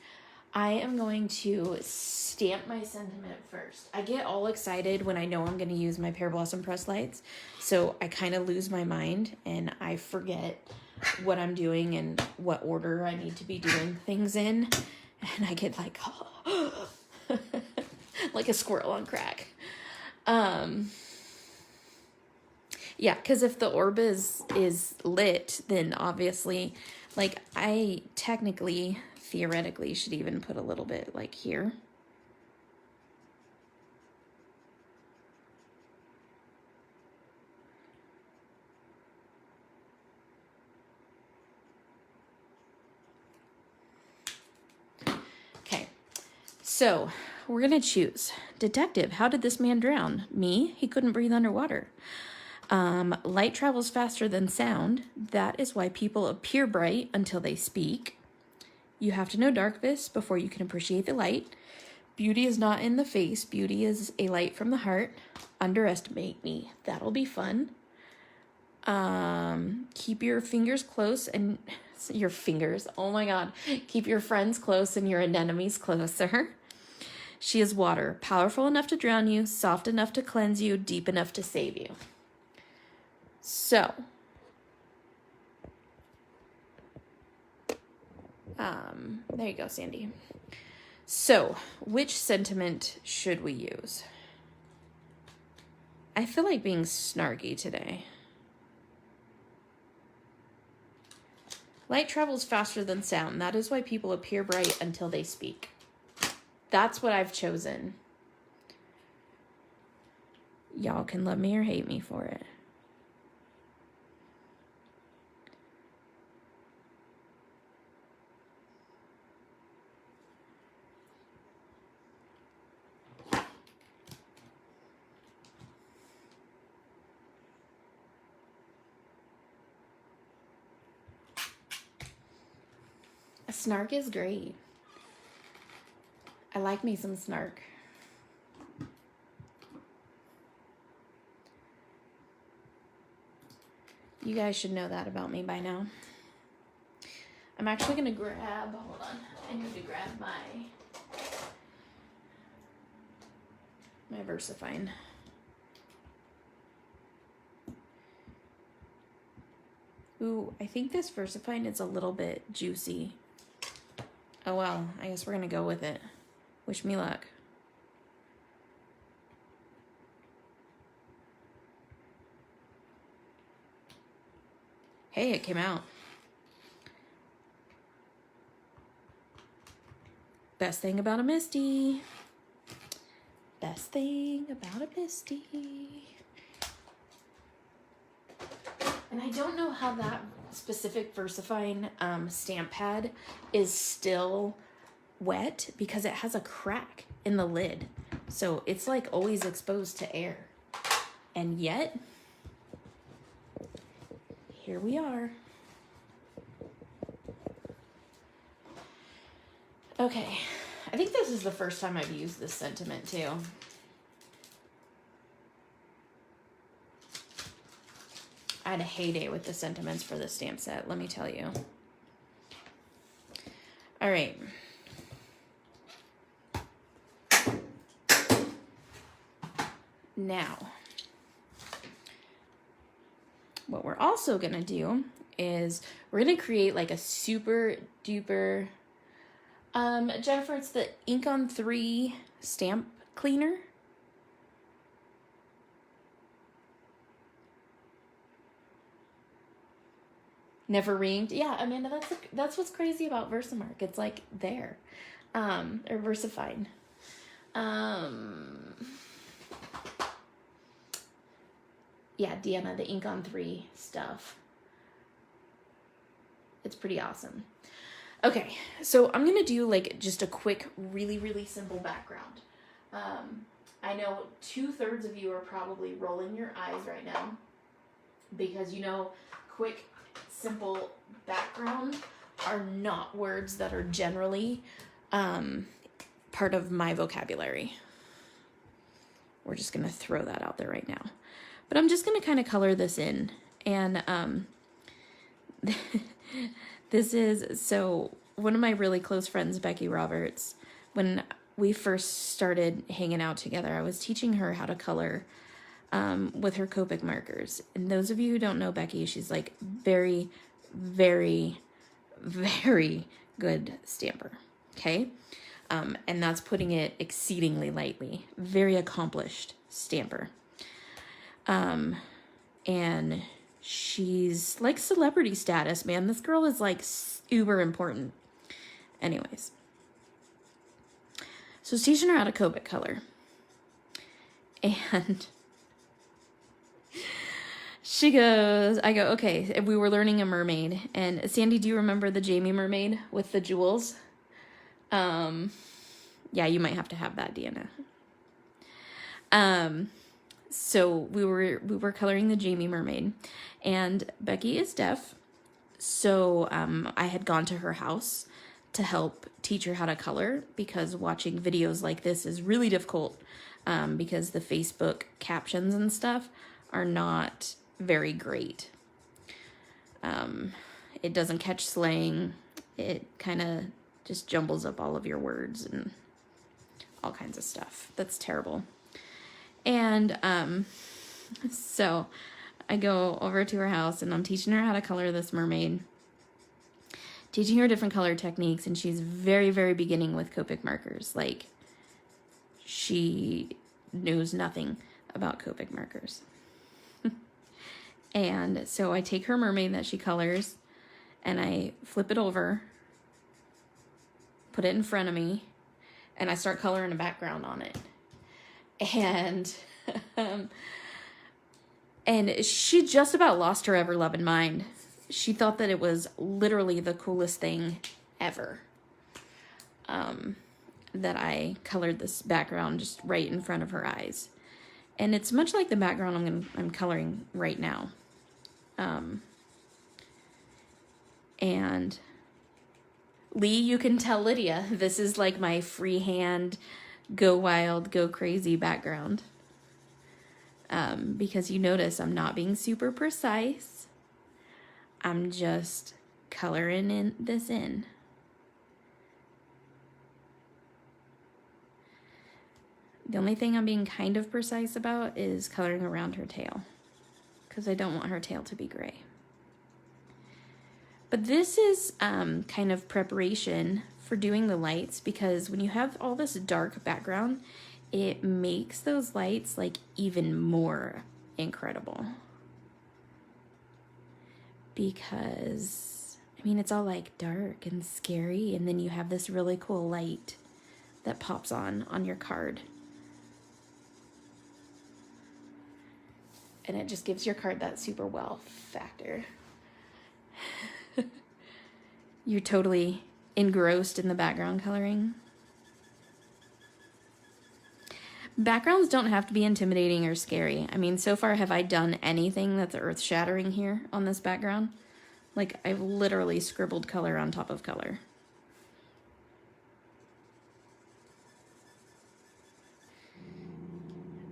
I am going to stamp my sentiment first. I get all excited when I know I'm going to use my Pear Blossom press lights. So I kind of lose my mind and I forget what I'm doing and what order I need to be doing things in. And I get like, oh, like a squirrel on crack. Yeah, because if the orb is lit, then obviously, like, I technically, theoretically, should even put a little bit, like, here. Okay, so we're going to choose. Detective, how did this man drown? Me? He couldn't breathe underwater. Light travels faster than sound. That is why people appear bright until they speak. You have to know darkness before you can appreciate the light. Beauty is not in the face. Beauty is a light from the heart. Underestimate me. That'll be fun. Keep your fingers close and your fingers. Oh my God. Keep your friends close and your enemies closer. She is water, powerful enough to drown you, soft enough to cleanse you, deep enough to save you. So, there you go, Sandy. So, which sentiment should we use? I feel like being snarky today. Light travels faster than sound. That is why people appear bright until they speak. That's what I've chosen. Y'all can love me or hate me for it. Snark is great. I like me some snark. You guys should know that about me by now. I'm actually going to grab, hold on. I need to grab my VersaFine. Ooh, I think this VersaFine is a little bit juicy. Oh well, I guess we're gonna go with it. Wish me luck. Hey, it came out. Best thing about a Misty. Best thing about a Misty. And I don't know how that specific VersaFine stamp pad is still wet because it has a crack in the lid. So it's like always exposed to air. And yet, here we are. Okay, I think this is the first time I've used this sentiment too. I had a heyday with the sentiments for this stamp set, let me tell you. All right. Now, what we're also gonna do is we're going to create like a super duper, Jennifer, it's the Ink on 3 stamp cleaner. Never reamed. Yeah, Amanda, that's what's crazy about Versamark. It's like there. Or Versafine. Yeah, Deanna, the Ink on 3 stuff. It's pretty awesome. Okay, so I'm gonna do like just a quick, really, really simple background. I know 2/3 of you are probably rolling your eyes right now because quick, simple background are not words that are generally part of my vocabulary. We're just gonna throw that out there right now. But I'm just gonna kind of color this in. And this is, so one of my really close friends, Becky Roberts, when we first started hanging out together, I was teaching her how to color with her Copic markers. And those of you who don't know Becky, she's like very, very, very good stamper, okay? And that's putting it exceedingly lightly. Very accomplished stamper. And she's like celebrity status, man. This girl is like uber important. Anyways. So I was teaching her how to Copic color. And she goes, I go, okay, we were learning a mermaid. And Sandy, do you remember the Jamie mermaid with the jewels? Yeah, you might have to have that, Deanna. So we were coloring the Jamie mermaid, and Becky is deaf. So, I had gone to her house to help teach her how to color, because watching videos like this is really difficult, because the Facebook captions and stuff are not very great. It doesn't catch slang. It kind of just jumbles up all of your words and all kinds of stuff. That's terrible. And so I go over to her house and I'm teaching her how to color this mermaid, teaching her different color techniques, and she's very, very beginning with Copic markers. Like, she knows nothing about Copic markers. And so I take her mermaid that she colors and I flip it over, put it in front of me, and I start coloring a background on it. And she just about lost her ever-loving mind. She thought that it was literally the coolest thing ever. That I colored this background just right in front of her eyes. And it's much like the background I'm coloring right now. And Lee, you can tell Lydia, this is like my freehand, go wild, go crazy background. Because you notice I'm not being super precise. I'm just coloring this in. The only thing I'm being kind of precise about is coloring around her tail, because I don't want her tail to be gray. But this is kind of preparation for doing the lights, because when you have all this dark background, it makes those lights like even more incredible. Because, I mean, it's all like dark and scary, and then you have this really cool light that pops on your card. And it just gives your card that super wow factor. You're totally engrossed in the background coloring. Backgrounds don't have to be intimidating or scary. I mean, so far, have I done anything that's earth-shattering here on this background? Like, I've literally scribbled color on top of color.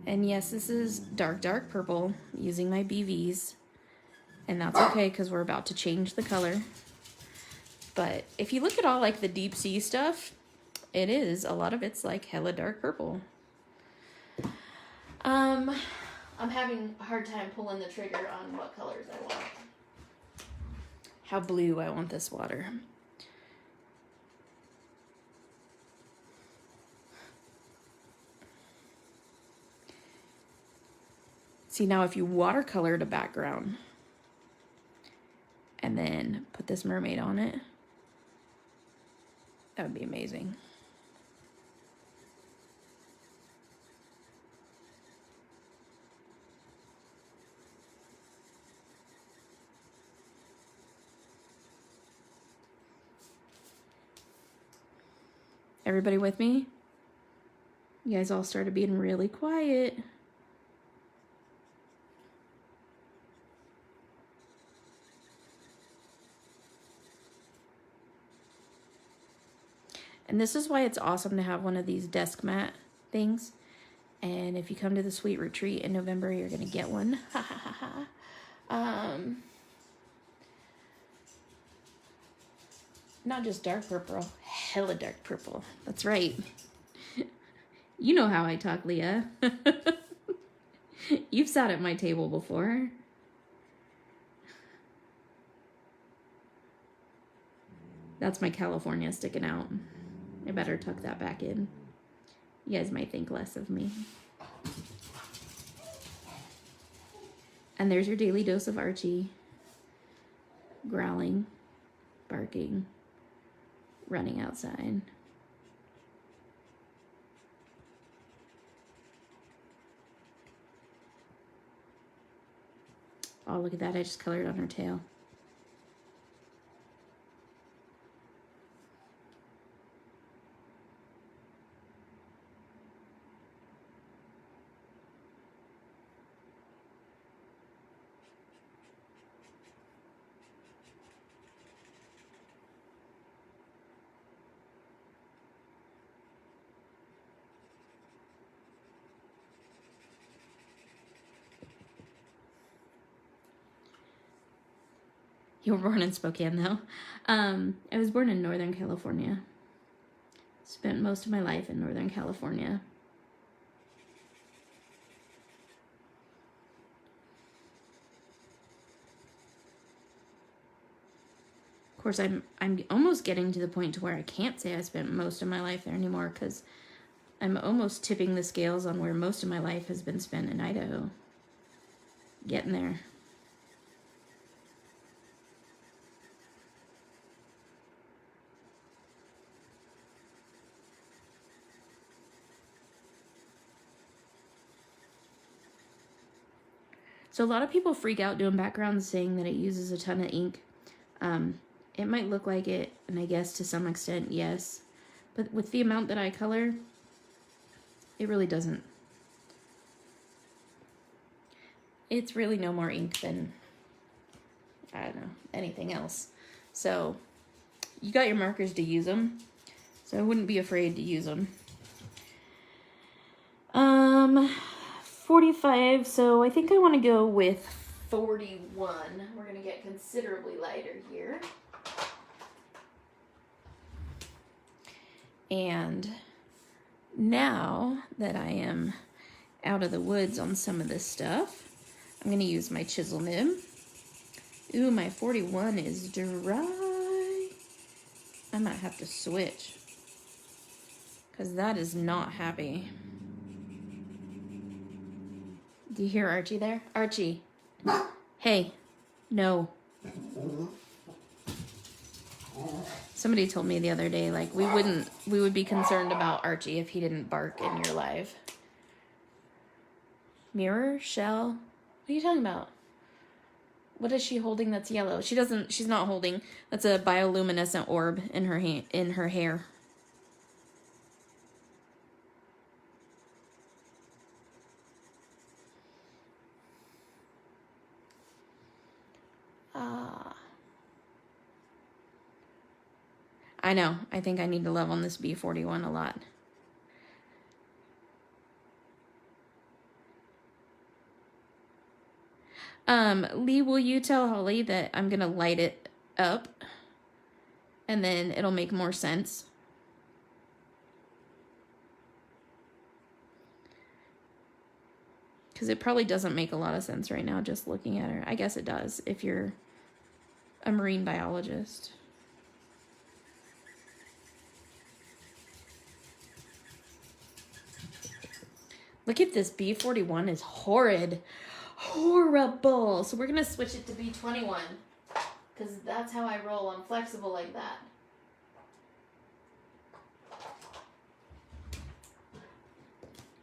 And yes, this is dark, dark purple using my BVs. And that's okay, because we're about to change the color. But if you look at all like the deep sea stuff, a lot of it's like hella dark purple. I'm having a hard time pulling the trigger on what colors I want. how blue I want this water. See, now if you watercolored a background and then put this mermaid on it, that would be amazing. Everybody with me? You guys all started being really quiet. And this is why it's awesome to have one of these desk mat things. And if you come to the Sweet Retreat in November, you're going to get one. Ha ha ha ha. Not just dark purple, hella dark purple. That's right. You know how I talk, Leah. You've sat at my table before. That's my California sticking out. I better tuck that back in. You guys might think less of me. And there's your daily dose of Archie. Growling, barking, running outside. Oh, look at that. I just colored on her tail. You were born in Spokane, though. I was born in Northern California. Spent most of my life in Northern California. Of course, I'm almost getting to the point to where I can't say I spent most of my life there anymore, because I'm almost tipping the scales on where most of my life has been spent in Idaho. Getting there. So a lot of people freak out doing backgrounds saying that it uses a ton of ink. It might look like it, and I guess to some extent, yes. But with the amount that I color, it really doesn't. It's really no more ink than, I don't know, anything else. So you got your markers to use them. So I wouldn't be afraid to use them. 45, so I think I want to go with 41. We're going to get considerably lighter here. And now that I am out of the woods on some of this stuff, I'm going to use my chisel nib. Ooh, my 41 is dry. I might have to switch, because that is not happy. Do you hear Archie there? Archie. Hey. No. Somebody told me the other day, like, we would be concerned about Archie if he didn't bark in your live. Mirror? Shell? What are you talking about? What is she holding that's yellow? She's not holding. That's a bioluminescent orb in her hair. I know. I think I need to love on this B41 a lot. Lee, will you tell Holly that I'm going to light it up and then it'll make more sense? Because it probably doesn't make a lot of sense right now just looking at her. I guess it does if you're a marine biologist. Look at this, B41 is horrid. Horrible. So we're going to switch it to B21 because that's how I roll. I'm flexible like that.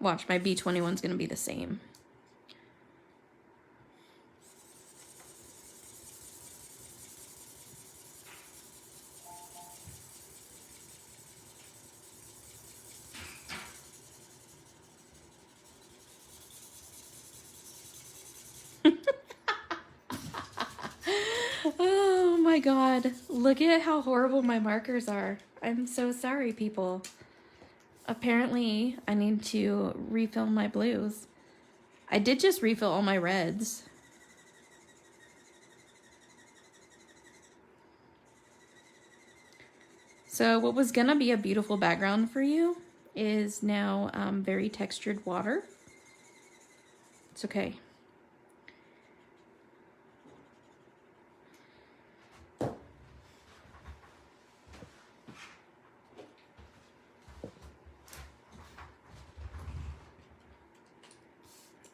Watch, my B21 is going to be the same. Oh my god. Look at how horrible my markers are. I'm so sorry, people. Apparently, I need to refill my blues. I did just refill all my reds. So what was gonna be a beautiful background for you is now very textured water. It's okay.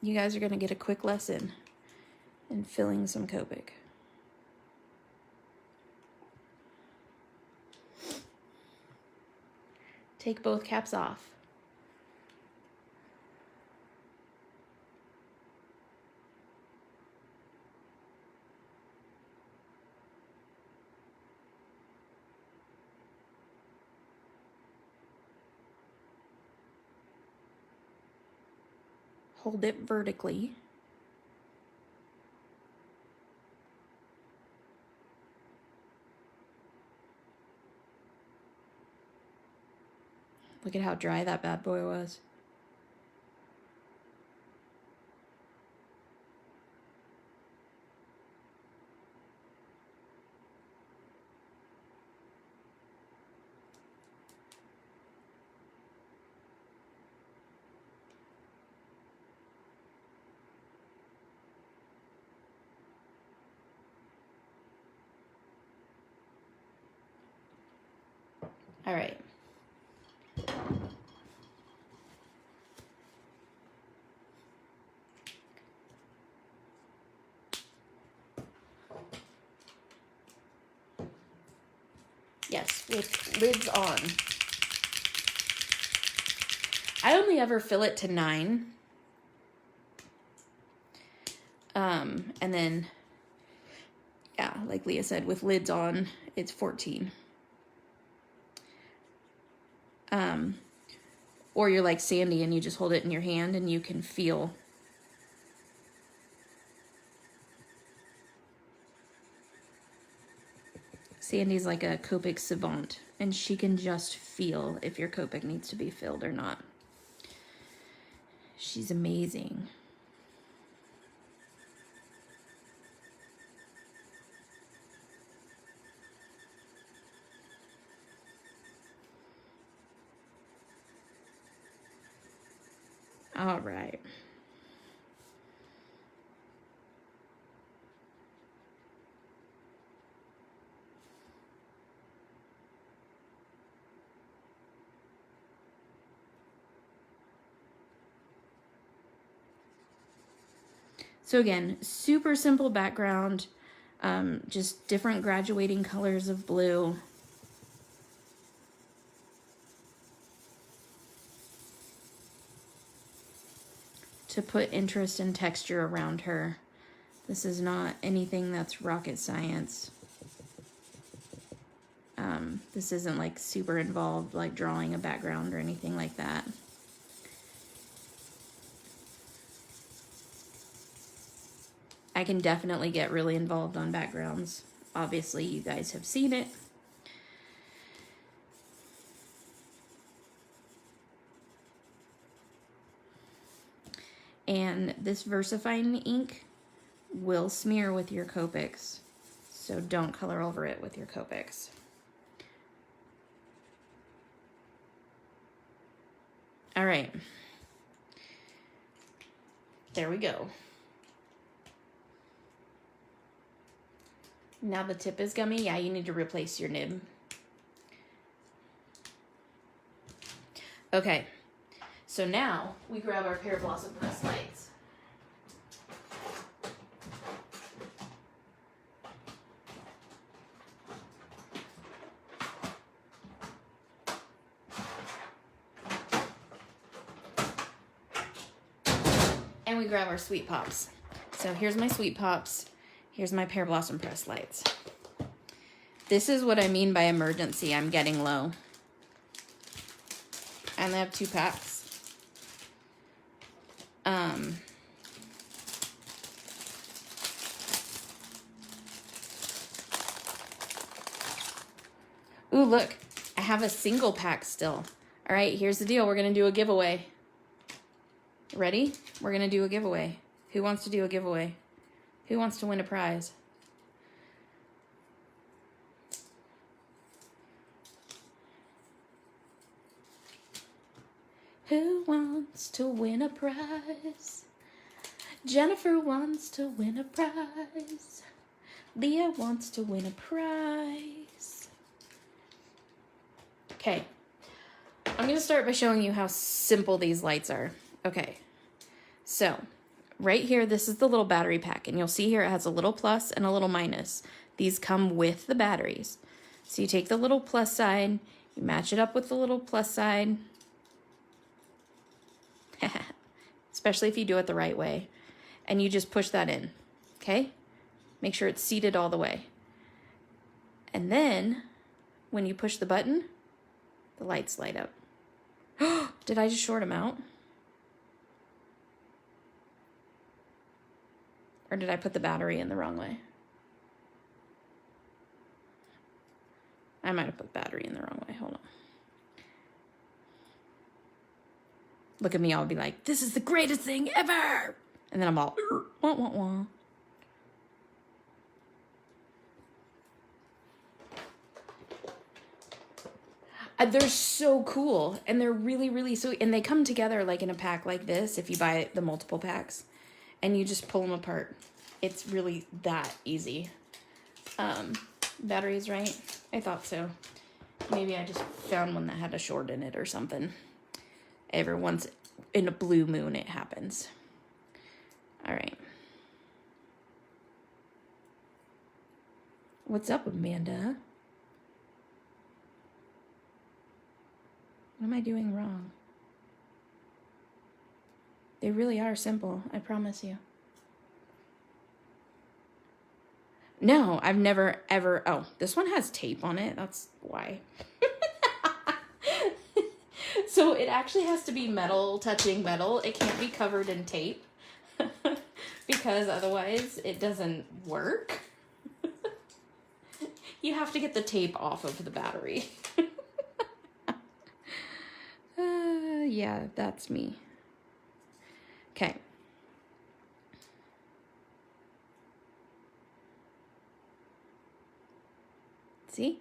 You guys are gonna get a quick lesson in filling some Copic. Take both caps off. Hold it vertically. Look at how dry that bad boy was. All right. Yes, with lids on. I only ever fill it to 9. And then, yeah, like Leah said, with lids on, it's 14. Or you're like Sandy and you just hold it in your hand and you can feel. Sandy's like a Copic savant, and she can just feel if your Copic needs to be filled or not. She's amazing. All right. So again, super simple background, just different graduating colors of blue. To put interest and texture around her. This is not anything that's rocket science. This isn't like super involved, like drawing a background or anything like that. I can definitely get really involved on backgrounds. Obviously, you guys have seen it. And this VersaFine ink will smear with your Copics, so don't color over it with your Copics. All right. There we go. Now the tip is gummy. Yeah, you need to replace your nib. Okay, so now we grab our Pear Blossom Press lights. And we grab our Sweet Pops. So here's my Sweet Pops. Here's my Pear Blossom Press lights. This is what I mean by emergency. I'm getting low. And they have 2 packs. Ooh, look. I have a single pack still. All right, here's the deal. We're going to do a giveaway. Ready? We're going to do a giveaway. Who wants to do a giveaway? Who wants to win a prize? Who wants to win a prize? Jennifer wants to win a prize. Leah wants to win a prize. Okay. I'm going to start by showing you how simple these lights are. Okay. So, right here, this is the little battery pack. And you'll see here it has a little plus and a little minus. These come with the batteries. So you take the little plus side, you match it up with the little plus side. Especially if you do it the right way. And you just push that in, okay? Make sure it's seated all the way. And then, when you push the button, the lights light up. Did I just short them out? Or did I put the battery in the wrong way? I might have put the battery in the wrong way. Hold on. Look at me, I'll be like, this is the greatest thing ever! And then I'm all, wah, wah, wah. They're so cool, and they're really, really sweet. And they come together like in a pack like this, if you buy the multiple packs, and you just pull them apart. It's really that easy. Batteries, right? I thought so. Maybe I just found one that had a short in it or something. Every once in a blue moon it happens. All right. What's up, Amanda? What am I doing wrong? They really are simple, I promise you. No, I've never, ever... Oh, this one has tape on it. That's why. So it actually has to be metal touching metal. It can't be covered in tape. Because otherwise it doesn't work. You have to get the tape off of the battery. Yeah, that's me. Okay. See?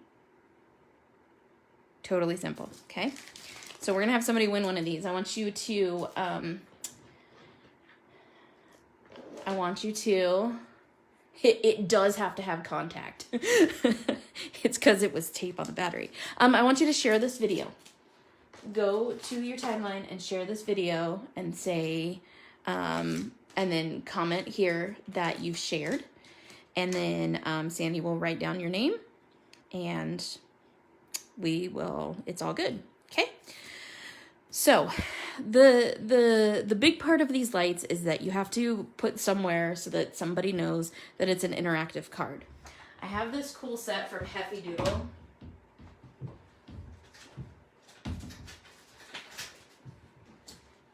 Totally simple, okay? So we're going to have somebody win one of these. I want you to, it does have to have contact. It's because it was tape on the battery. I want you to share this video. Go to your timeline and share this video and say, and then comment here that you've shared. And then Sandy will write down your name and it's all good. Okay. So the big part of these lights is that you have to put somewhere so that somebody knows that it's an interactive card. I have this cool set from Heffy Doodle.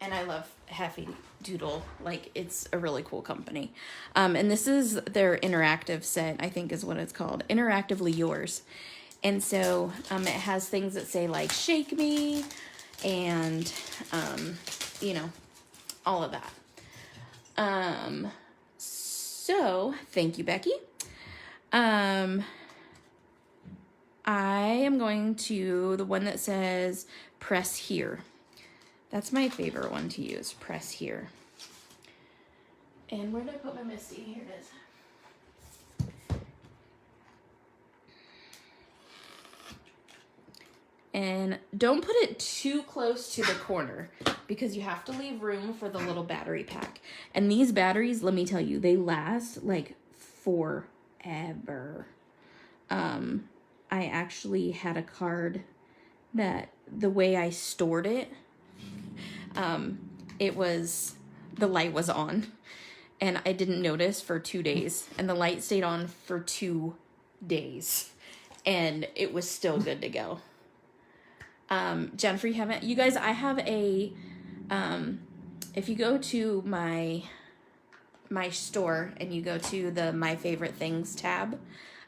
And I love Heffy Doodle. Like, it's a really cool company. And this is their interactive set, I think is what it's called. Interactively Yours. And so it has things that say, like, shake me and, you know, all of that. So, thank you, Becky. I am going to the one that says press here. That's my favorite one to use, press here. And where did I put my Misty? Here it is. And don't put it too close to the corner because you have to leave room for the little battery pack. And these batteries, let me tell you, they last like forever. I actually had a card that the way I stored it, the light was on and I didn't notice for 2 days, and the light stayed on for 2 days and it was still good to go. Jennifer, you guys, I have a, if you go to my store and you go to the My Favorite Things tab,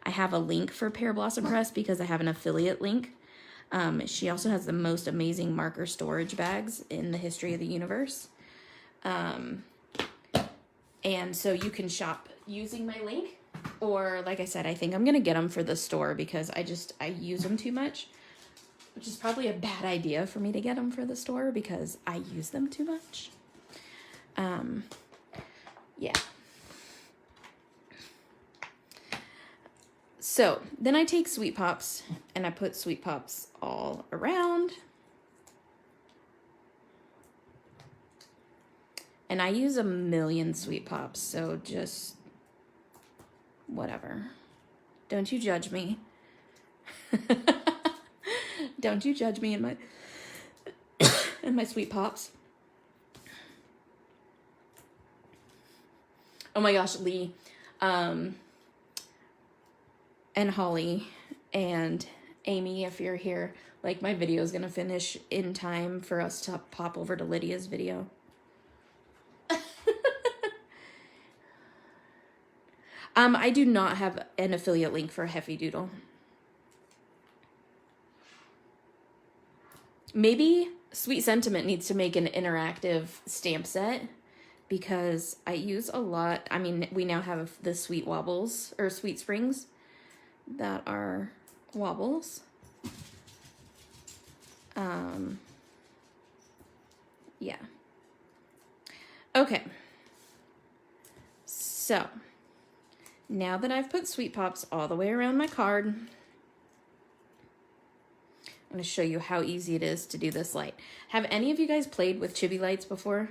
I have a link for Pear Blossom Press because I have an affiliate link. She also has the most amazing marker storage bags in the history of the universe. And so you can shop using my link, or like I said, I think I'm going to get them for the store because I use them too much. Which is probably a bad idea for me to get them for the store because I use them too much. Yeah. So then I take Sweet Pops and I put Sweet Pops all around. And I use a million Sweet Pops, so just whatever. Don't you judge me. Don't you judge me in my in my Sweet Pops. Oh my gosh, Lee, and Holly and Amy, if you're here, like my video is gonna finish in time for us to pop over to Lydia's video. I do not have an affiliate link for Heffy Doodle. Maybe Sweet Sentiment needs to make an interactive stamp set because I use a lot. I mean, we now have the Sweet Wobbles or Sweet Springs that are wobbles. Yeah. Okay. So now that I've put Sweet Pops all the way around my card, I'm going to show you how easy it is to do this light. Have any of you guys played with chibi lights before?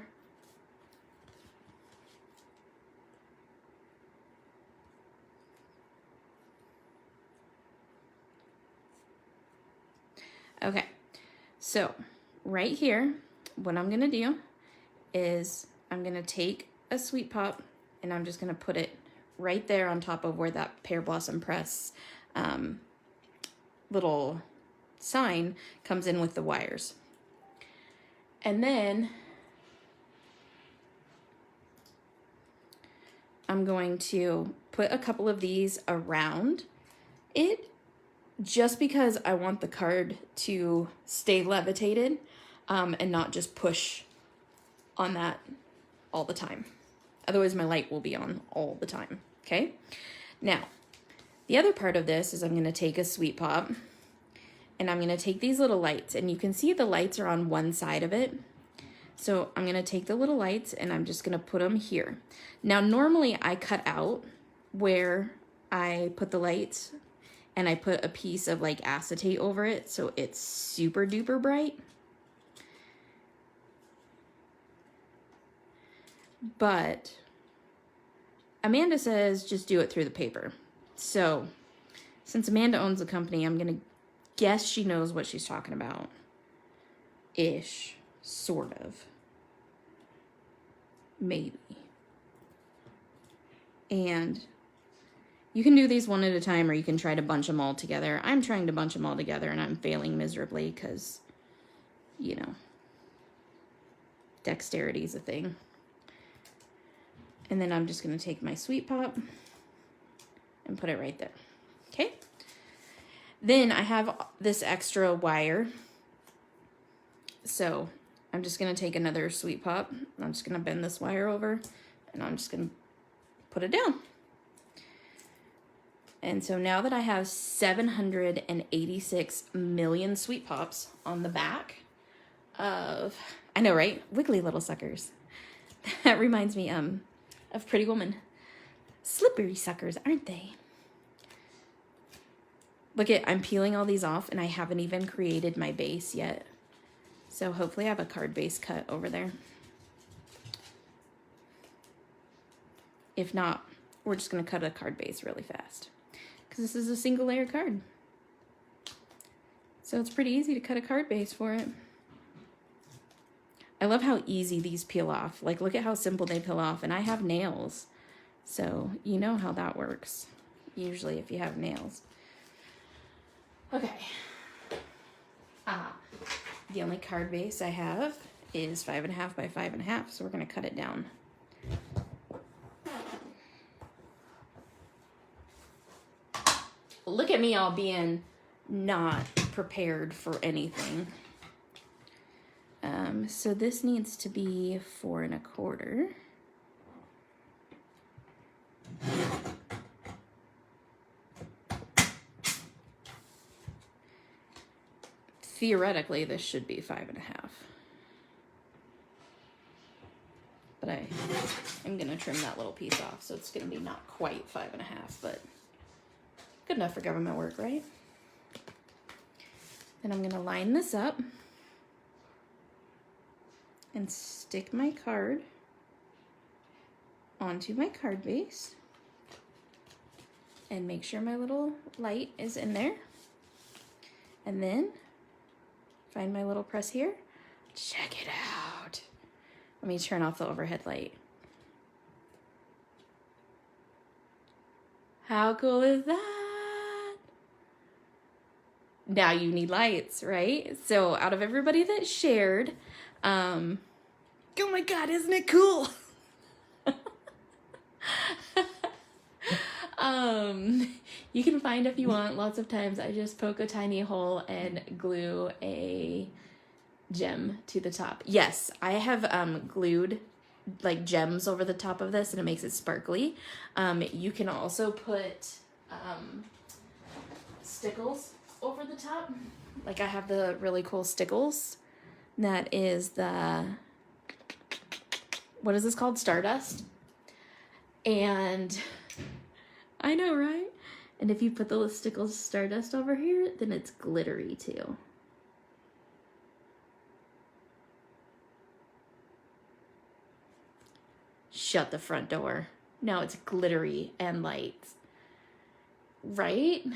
Okay, so right here, what I'm going to do is I'm going to take a Sweet Pop and I'm just going to put it right there on top of where that Pear Blossom Press little sign comes in with the wires. And then I'm going to put a couple of these around it just because I want the card to stay levitated and not just push on that all the time. Otherwise my light will be on all the time, okay? Now, the other part of this is I'm gonna take a Sweet Pop and I'm gonna take these little lights, and you can see the lights are on one side of it. So I'm gonna take the little lights and I'm just gonna put them here. Now, normally I cut out where I put the lights and I put a piece of like acetate over it so it's super duper bright. But Amanda says just do it through the paper. So since Amanda owns the company, I'm gonna guess she knows what she's talking about. Ish, sort of. Maybe. And you can do these one at a time or you can try to bunch them all together. I'm trying to bunch them all together and I'm failing miserably because, you know, dexterity is a thing. And then I'm just going to take my Sweet Pop and put it right there. Okay. Then I have this extra wire. So I'm just going to take another Sweet Pop. I'm just going to bend this wire over and I'm just going to put it down. And so now that I have 786 million Sweet Pops on the back of, I know, right? Wiggly little suckers. That reminds me of Pretty Woman. Slippery suckers, aren't they? Look at, I'm peeling all these off and I haven't even created my base yet. So hopefully I have a card base cut over there. If not, we're just gonna cut a card base really fast because this is a single layer card. So it's pretty easy to cut a card base for it. I love how easy these peel off. Like, look at how simple they peel off. And I have nails, so you know how that works, usually if you have nails. Okay. The only card base I have is 5.5 by 5.5, so we're gonna cut it down. Look at me all being not prepared for anything. So this needs to be 4 1/4. Theoretically, this should be 5.5. But I'm gonna trim that little piece off, so it's gonna be not quite 5.5, but good enough for government work, right? Then I'm gonna line this up and stick my card onto my card base and make sure my little light is in there. And then find my little press here. Check it out. Let me turn off the overhead light. How cool is that? Now you need lights, right? So out of everybody that shared, oh my God, isn't it cool? You can find, if you want, lots of times I just poke a tiny hole and glue a gem to the top. Yes, I have glued like gems over the top of this and it makes it sparkly. You can also put stickles over the top. Like I have the really cool stickles. That is the, what is this called? Stardust. And I know, right? And if you put the stickles Stardust over here, then it's glittery too. Shut the front door. Now it's glittery and lights. Right?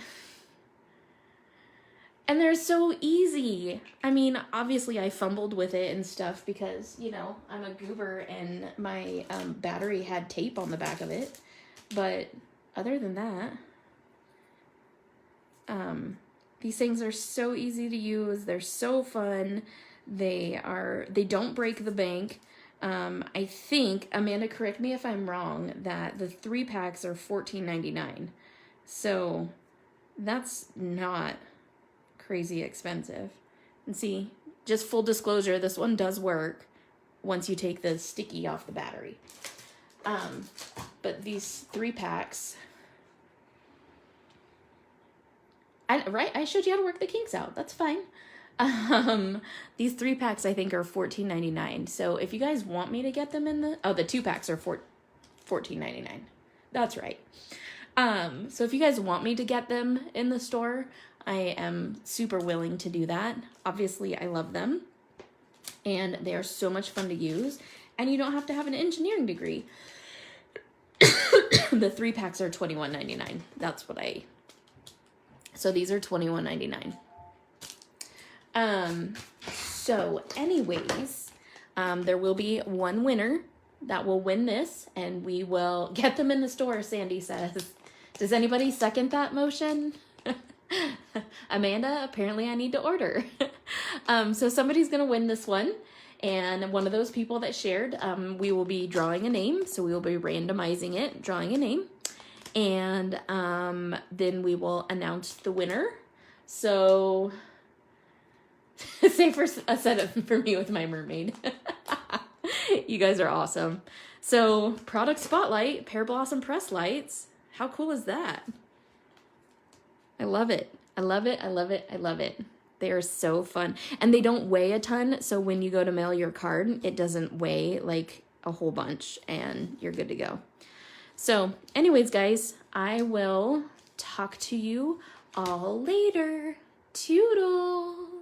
And they're so easy. I mean, obviously I fumbled with it and stuff because, you know, I'm a goober and my battery had tape on the back of it. But other than that, these things are so easy to use. They're so fun. They don't break the bank. I think, Amanda, correct me if I'm wrong, that the 3 packs are $14.99. So that's not crazy expensive. And see, just full disclosure, this one does work once you take the sticky off the battery. But these 3 packs, I showed you how to work the kinks out. That's fine. These 3 packs I think are $14.99. So if you guys want me to get them in the 2 packs are $14.99. That's right. So if you guys want me to get them in the store, I am super willing to do that. Obviously, I love them and they are so much fun to use and you don't have to have an engineering degree. The 3 packs are $21.99. That's what so these are $21.99. So anyways, there will be one winner that will win this and we will get them in the store, Sandy says. Does anybody second that motion? Amanda, apparently I need to order. So somebody's going to win this one. And one of those people that shared, we will be drawing a name. So we will be randomizing it, drawing a name. And then we will announce the winner. So say for a setup for me with my mermaid. You guys are awesome. So product spotlight, Pear Blossom press lights. How cool is that? I love it. I love it. I love it. I love it. They are so fun. And they don't weigh a ton. So when you go to mail your card, it doesn't weigh like a whole bunch and you're good to go. So anyways, guys, I will talk to you all later. Toodles.